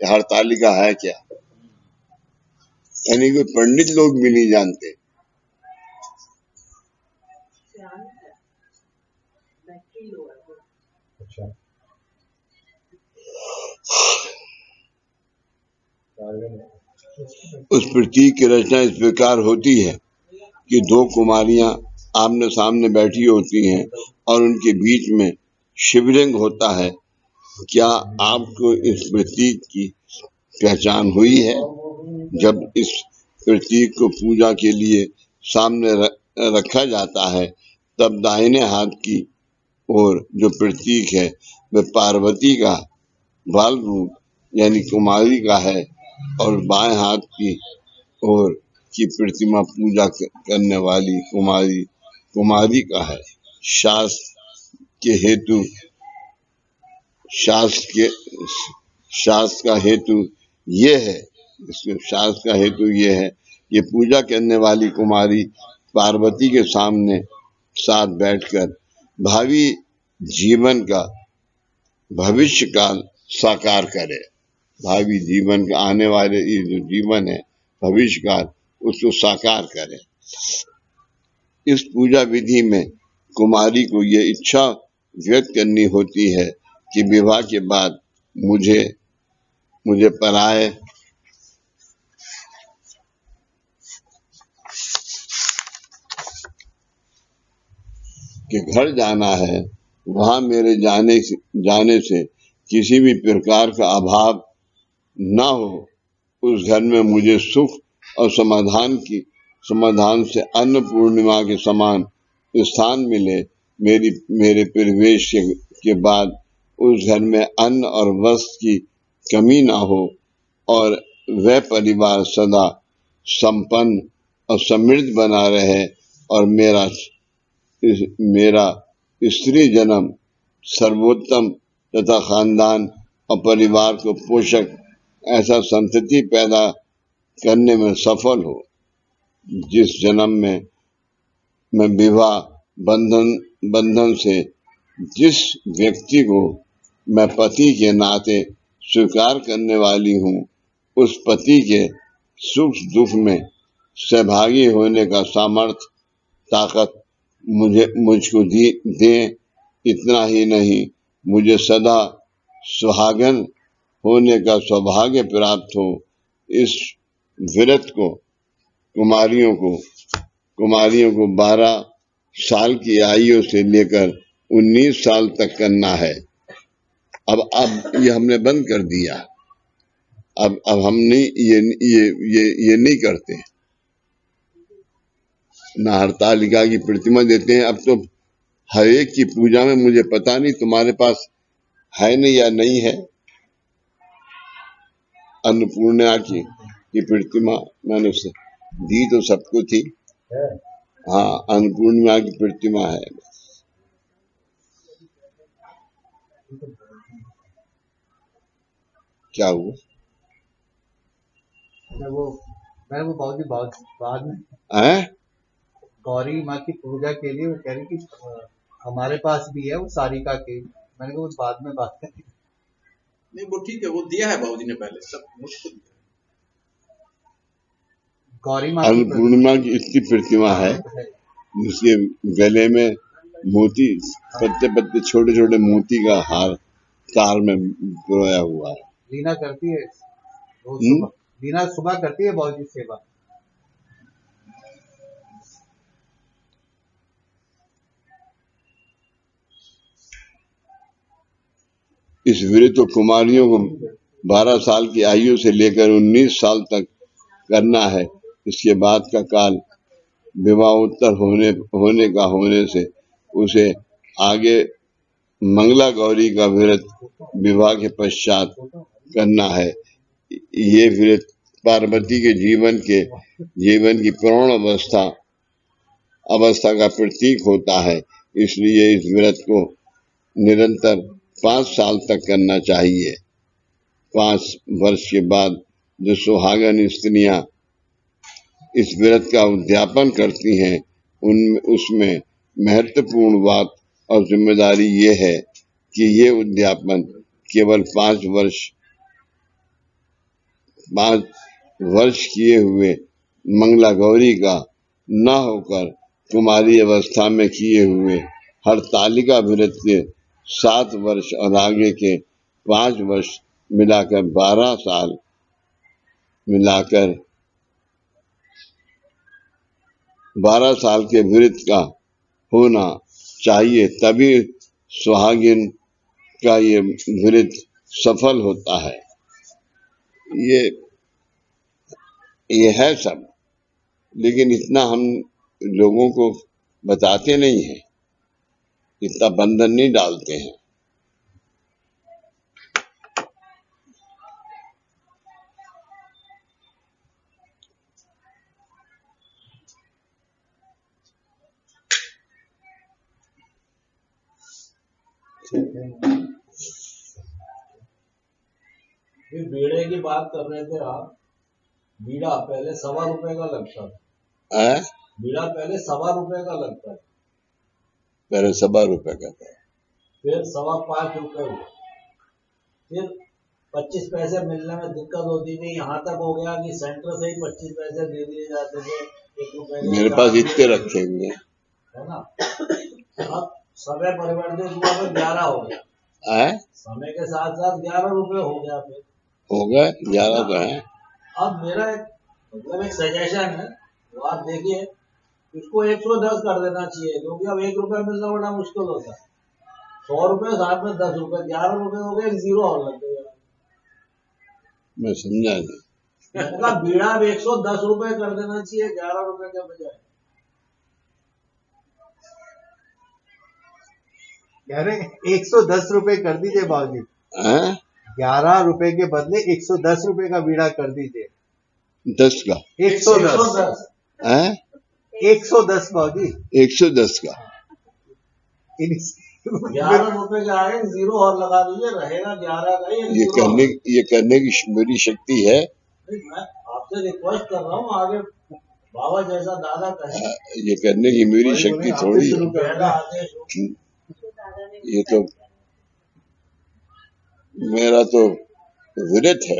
हरतालिका है क्या, यानी कोई पंडित लोग भी नहीं जानते। उस प्रतीक की रचना इस प्रकार होती है कि 2 कुमारियां आमने सामने बैठी होती हैं और उनके बीच में शिवलिंग होता है। क्या आपको इस प्रतीक की पहचान हुई है? जब इस प्रतीक को पूजा के लिए सामने रखा जाता है तब दाहिने हाथ की ओर जो प्रतीक है वह पार्वती का बाल रूप यानी कुमारी का है, और बाएं हाथ की ओर की प्रतिमा पूजा करने वाली कुमारी का है। शास्त्र का हेतु ये है, ये पूजा करने वाली कुमारी पार्वती के साथ बैठकर भावी जीवन का भविष्य काल साकार करे। भावी जीवन का आने वाले ये जो जीवन है भविष्यकाल उसको साकार करे। इस पूजा विधि में कुमारी को ये इच्छा व्यक्त करनी होती है कि विवाह के बाद मुझे पराये के घर जाना है, वहां मेरे जाने से किसी भी प्रकार का अभाव ना हो, उस घर में मुझे सुख और समाधान से अन्न पूर्णिमा के समान स्थान मिले। मेरे प्रवेश के बाद उस घर में अन्न और वस्त्र की कमी ना हो और वह परिवार सदा संपन्न और समृद्ध बना रहे और मेरा स्त्री जन्म सर्वोत्तम तथा खानदान और परिवार को पोषक ऐसा संतति पैदा करने में सफल हो। जिस जन्म में मैं विवाह बंधन से जिस व्यक्ति को मैं पति के नाते स्वीकार करने वाली हूँ, उस पति के सुख दुख में सहभागी होने का सामर्थ्य ताकत मुझको दे। इतना ही नहीं, मुझे सदा सुहागन होने का सौभाग्य प्राप्त हो। इस व्रत को कुमारियों को 12 साल की आयु से लेकर 19 साल तक करना है। अब ये हमने बंद कर दिया। अब हम नहीं ये नहीं करते ना। हरतालिका की प्रतिमा देते हैं। अब तो हर एक की पूजा में, मुझे पता नहीं तुम्हारे पास है नहीं या नहीं है, अन्नपूर्णा की प्रतिमा मैंने दी तो सबको थी। हाँ, अन्नपूर्णिमा की प्रतिमा है। क्या हुआ? मैं वो बहुत बाद में गौरी माँ की पूजा के लिए वो कह रही कि हमारे पास भी है वो सारिका के। मैंने कहा वो बाद में बात करें। नहीं वो ठीक है, वो दिया है बाबूजी ने पहले सब मुझको दिया। गौरी माँ अन्नपूर्णिमा की इसकी प्रतिमा है, जिसके गले में मोती पत्ते छोटे छोटे मोती का हार तार में पिरोया हुआ है। लीना करती है लीना सुबह करती है बाबूजी सेवा। इस व्रत को कुमारियों को 12 साल की आयु से लेकर 19 साल तक करना है। इसके बाद का काल विवाहोत्तर होने से उसे आगे मंगला गौरी का व्रत विवाह के पश्चात करना है। ये व्रत पार्वती के जीवन की पूर्ण अवस्था का प्रतीक होता है। इसलिए इस व्रत को निरंतर 5 साल तक करना चाहिए। 5 वर्ष के बाद जो सुहागन स्त्रियां इस व्रत का उद्यापन करती हैं, उसमें महत्वपूर्ण बात और जिम्मेदारी ये है कि ये उद्यापन केवल 5 वर्ष किए हुए मंगला गौरी का न होकर कुमारी अवस्था में किए हुए हरतालिका व्रत के 7 वर्ष और आगे के 5 वर्ष मिलाकर 12 साल मिलाकर 12 साल के व्रत का होना चाहिए, तभी सुहागिन का ये व्रत सफल होता है। ये है सब, लेकिन इतना हम लोगों को बताते नहीं हैं, इतना बंधन नहीं डालते हैं। फिर बीड़े की बात कर रहे थे आप। बीड़ा पहले ₹1.25 का लगता था। बीड़ा पहले ₹1.25 का लगता है। पहले ₹1.25 का था, फिर ₹5.25 हुआ, फिर 25 पैसे मिलने में दिक्कत होती थी, यहाँ तक हो गया कि सेंटर से ही 25 पैसे दे दिए जाते थे, 1 रुपए के। मेरे पास इतने रखे हुए हैं, है ना। अब समय परिवर्तित हुआ तो 11 हो गया है? समय के साथ साथ 11 रुपए हो गया फिर। हो गए 11 तो है। अब मेरा एक सजेशन है, वो आप देखिए, इसको 110 कर देना चाहिए, क्योंकि अब 1 रुपया मिलना बड़ा मुश्किल होता है। 100 रुपए साथ में 10 रुपए, 11 रुपए हो गए, 0 और लग गए। मैं समझा नहीं। बीड़ा अब 110 रुपए कर देना चाहिए, 11 रुपए के बजाय। कह रहे 110 रुपए कर दीजिए बाबूजी। 11 रुपए के बदले 110 रुपए का बीड़ा कर दीजिए। 10 का 110 है? 110 बाबूजी, 110 का 11 रुपए का आए, 0 और लगा दीजिए, रहेगा 11 का ही। ये करने की मेरी शक्ति है। मैं आपसे रिक्वेस्ट कर रहा हूँ, आगे बाबा जैसा दादा कहे। ये करने की मेरी शक्ति थोड़ी है। ये तो मेरा तो विरत है,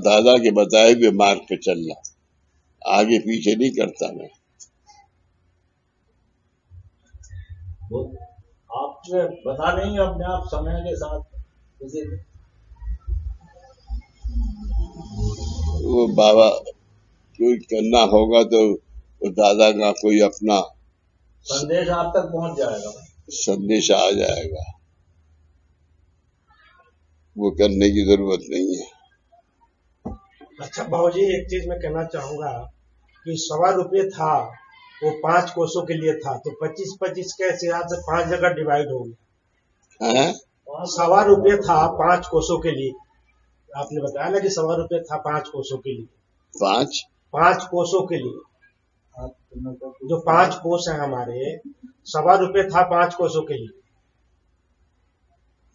दादा के बताए हुए मार्ग पे चलना, आगे पीछे नहीं करता मैं। आपसे बता देंगे अपने आप समय के साथ किसी। वो बाबा कोई करना होगा तो दादा का कोई अपना संदेश आप तक पहुंच जाएगा, संदेश आ जाएगा, वो करने की जरूरत नहीं है। अच्छा बाबूजी, एक चीज मैं कहना चाहूंगा कि 1.25 रुपये था, वो 5 कोसों के लिए था, तो 25-25 के हिसाब से 5 जगह डिवाइड हो गया। 1.25 रुपये था 5 कोसों के लिए, आपने बताया ना कि 1.25 रुपये था 5 कोसों के लिए। 5 कोसों के लिए, जो 5 कोस है हमारे, 1.25 रुपये था 5 कोसों के लिए।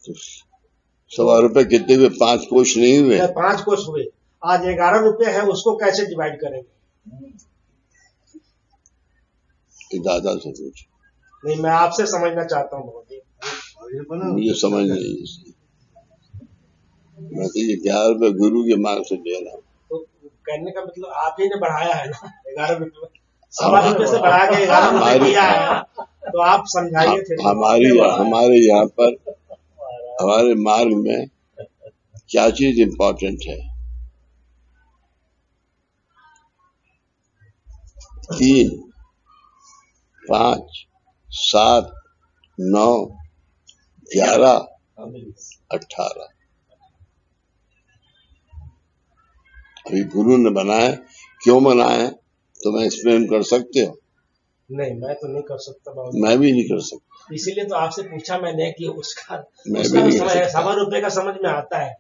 1.25 रुपये कितने हुए? 5 कोस नहीं हुए? 5 कोस हुए। आज 11 रुपये है, उसको कैसे डिवाइड करेंगे? दादा से पूछ। नहीं, मैं आपसे समझना चाहता हूँ बहुत ही। मुझे समझ नहीं, मैं तो ये 11 रुपये गुरु के मार्ग से दे रहा हूँ। तो कहने का मतलब आप ही ने बढ़ाया है ना, 11 रुपये 1.25 रुपये से बढ़ा के 11 रुपये किया है, तो आप समझाइए थे। हमारे यहाँ पर हमारे मार्ग में क्या चीज इम्पोर्टेंट है? 3, 5, 7, 9, 11, 18। अभी गुरु ने बनाए, क्यों बनाए तो मैं एक्सप्लेन कर सकते हो? नहीं, मैं तो नहीं कर सकता। मैं भी नहीं कर सकता, इसीलिए तो आपसे पूछा मैंने कि उसका 1.25 रुपये का समझ में आता है।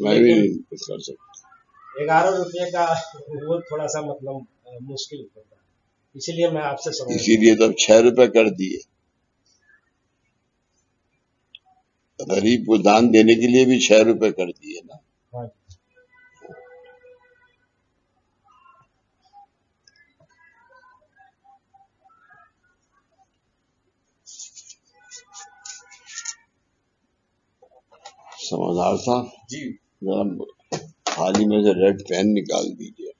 मैं भी नहीं कर सकता। 11 रुपये का वो थोड़ा सा मतलब मुश्किल होता है, इसीलिए मैं आपसे समझ। इसीलिए तो 6 रुपए कर दिए। गरीब को दान देने के लिए भी 6 रुपए कर दिए ना। हाँ। समझदार साहब जी, जरा थाली में से रेड पेन निकाल दीजिए।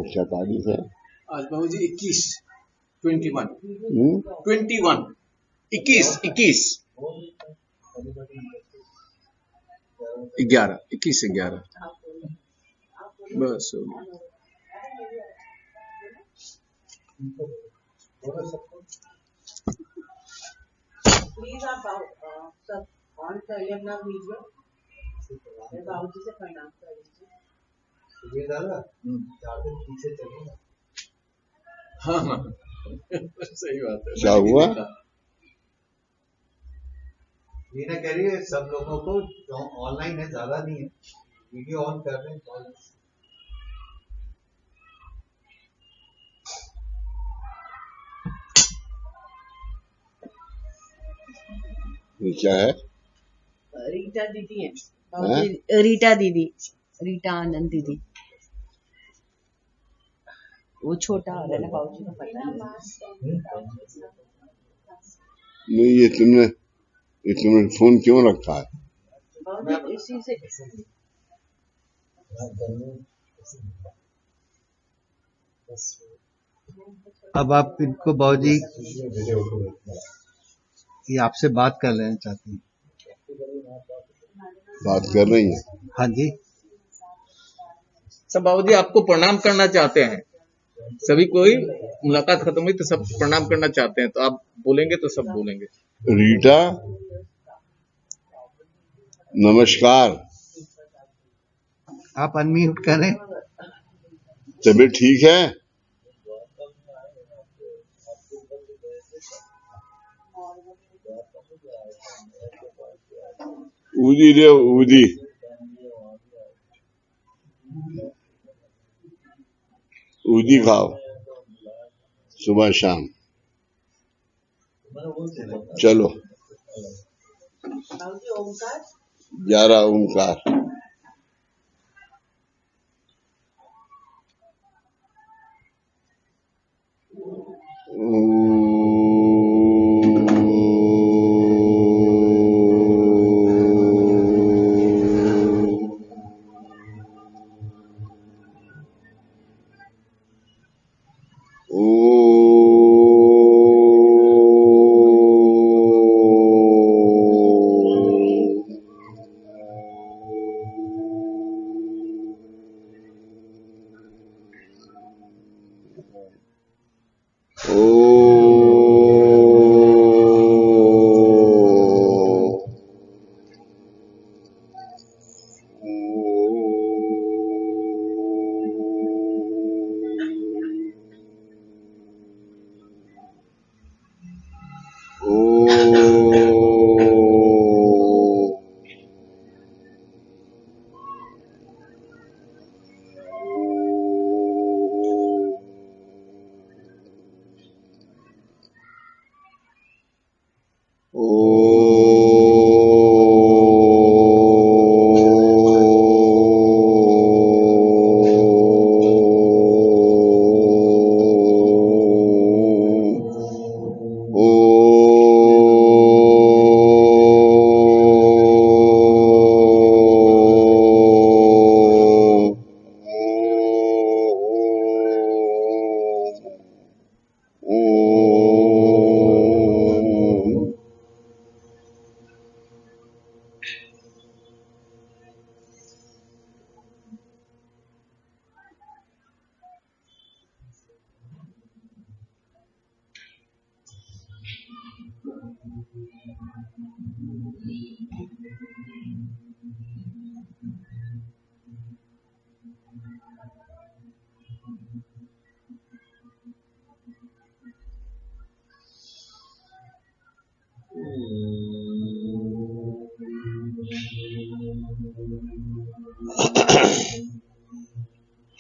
क्या तारीख है आज बाबू जी 21, 21, 21, 11 बस। प्लीज आप सब ऑन कर लें अपना वीडियो, बाबूजी से प्रणाम कर लीजिए। ये दादा 4 दिन पीछे चले ना। हाँ हाँ सही बात है। क्या हुआ? मीना कह रही है सब लोगों को जो ऑनलाइन है, ज्यादा नहीं है, वीडियो ऑन कर रहे हैं कॉल। ये क्या है? रीटा दीदी है, रीटा दीदी, रीटा आनंद दीदी, वो छोटा वाला ना बाबूजी का पता नहीं, ये तुमने फोन क्यों रखा है? है इसी से। अब आप इनको बाबूजी ये आपसे बात कर लेना चाहती हैं। बात कर रही है? हाँ जी। सब बाबूजी आपको प्रणाम करना चाहते हैं। सभी कोई मुलाकात खत्म हुई तो सब प्रणाम करना चाहते हैं, तो आप बोलेंगे तो सब बोलेंगे। रीटा नमस्कार। आप अनम्यूट करें। तबीयत ठीक है? ऊदी दे, ऊदी ऊदी खाओ सुबह शाम। चलो बाबूजी ओमकार 11 ओंकार।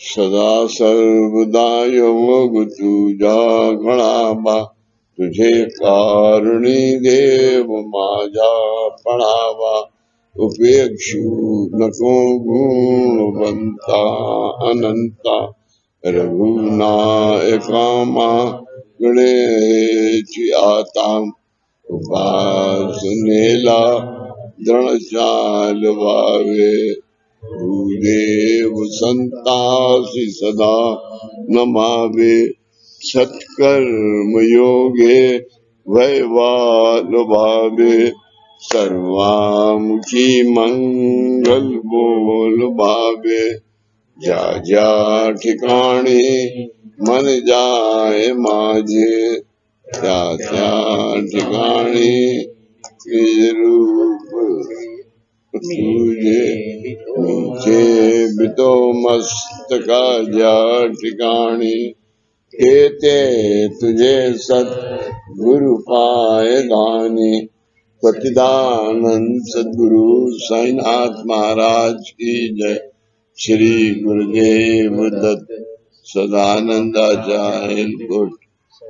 सदा सर्वदा योग तुझा गणावा, तुझे कारणी देव माझा पणावा। उपेक्षु नको गुणवंता अनंता, रघुनायका गणेची आता। उपासनेला दृढ चालवावे, भूदेव संतासी सदा नमावे। सत्कर्म योगे वैवाल भावे, सर्वामुखी मंगल बोल भावे। जा जा ठिकाणी मन जाए माझे, त्या त्या ठिकाणी रूप तुझे नीचे बितो मस्तका जा ठिकाणी कहते तुझे सत गुरु पाए दानी। सच्चिदानंद सदगुरु साईनाथ महाराज की जय। श्री गुरुदेव दत्त सदानंद आचार्य गुट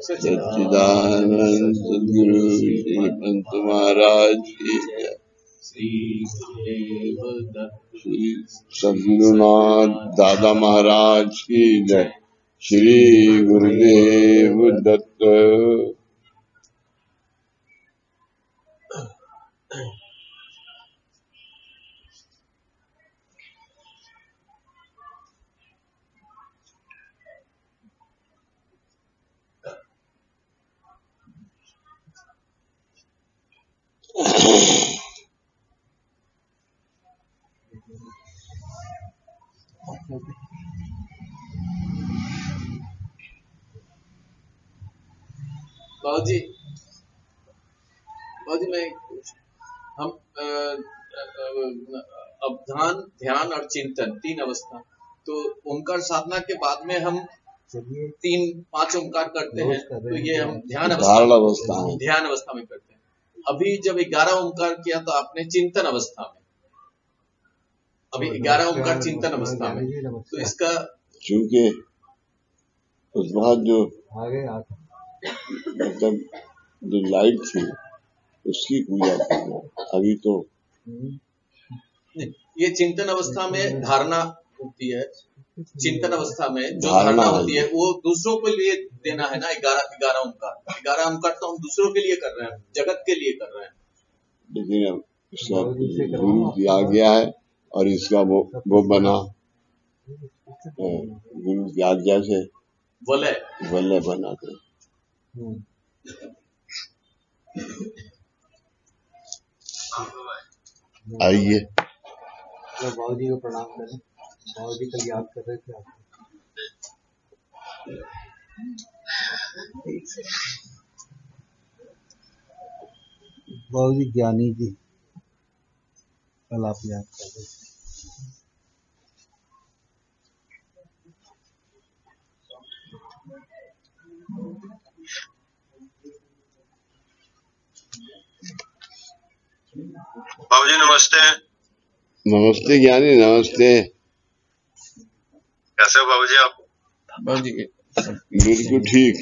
सच्चिदानंद सदगुरु श्री पंत महाराज की जय। श्री सद्गुरुनाथ दादा महाराज की जय। श्री गुरुदेव दत्त। बाबूजी मैं हम अवधान ध्यान और चिंतन तीन अवस्था, तो ओंकार साधना के बाद में हम 3-5 ओंकार करते हैं, तो ये हम ध्यान अवस्था में करते हैं। अभी जब 11 ओंकार किया तो आपने चिंतन अवस्था में, अभी 11 ओंकार चिंतन अवस्था में, तो इसका चूंकि उस बाद जो मतलब जो लाइट थी उसकी पूजा करना। अभी तो ये चिंतन अवस्था में धारणा होती है, चिंतन अवस्था में जो धारणा होती है वो दूसरों के लिए देना है ना। 11 ओंकार तो हम दूसरों के लिए कर रहे हैं, जगत के लिए कर रहे हैं। लेकिन इसका गुरु दिया गया है और इसका वो बना गुरु की आज्ञा से वलय बना कर। आइए बाबू जी को प्रणाम करें। बाबू जी कल याद कर रहे थे आपको। बाबू जी ज्ञानी जी कल आप याद कर रहे थे। बाबूजी नमस्ते। नमस्ते ज्ञानी, नमस्ते। कैसे हो बाबूजी आप? बाबूजी बिल्कुल ठीक।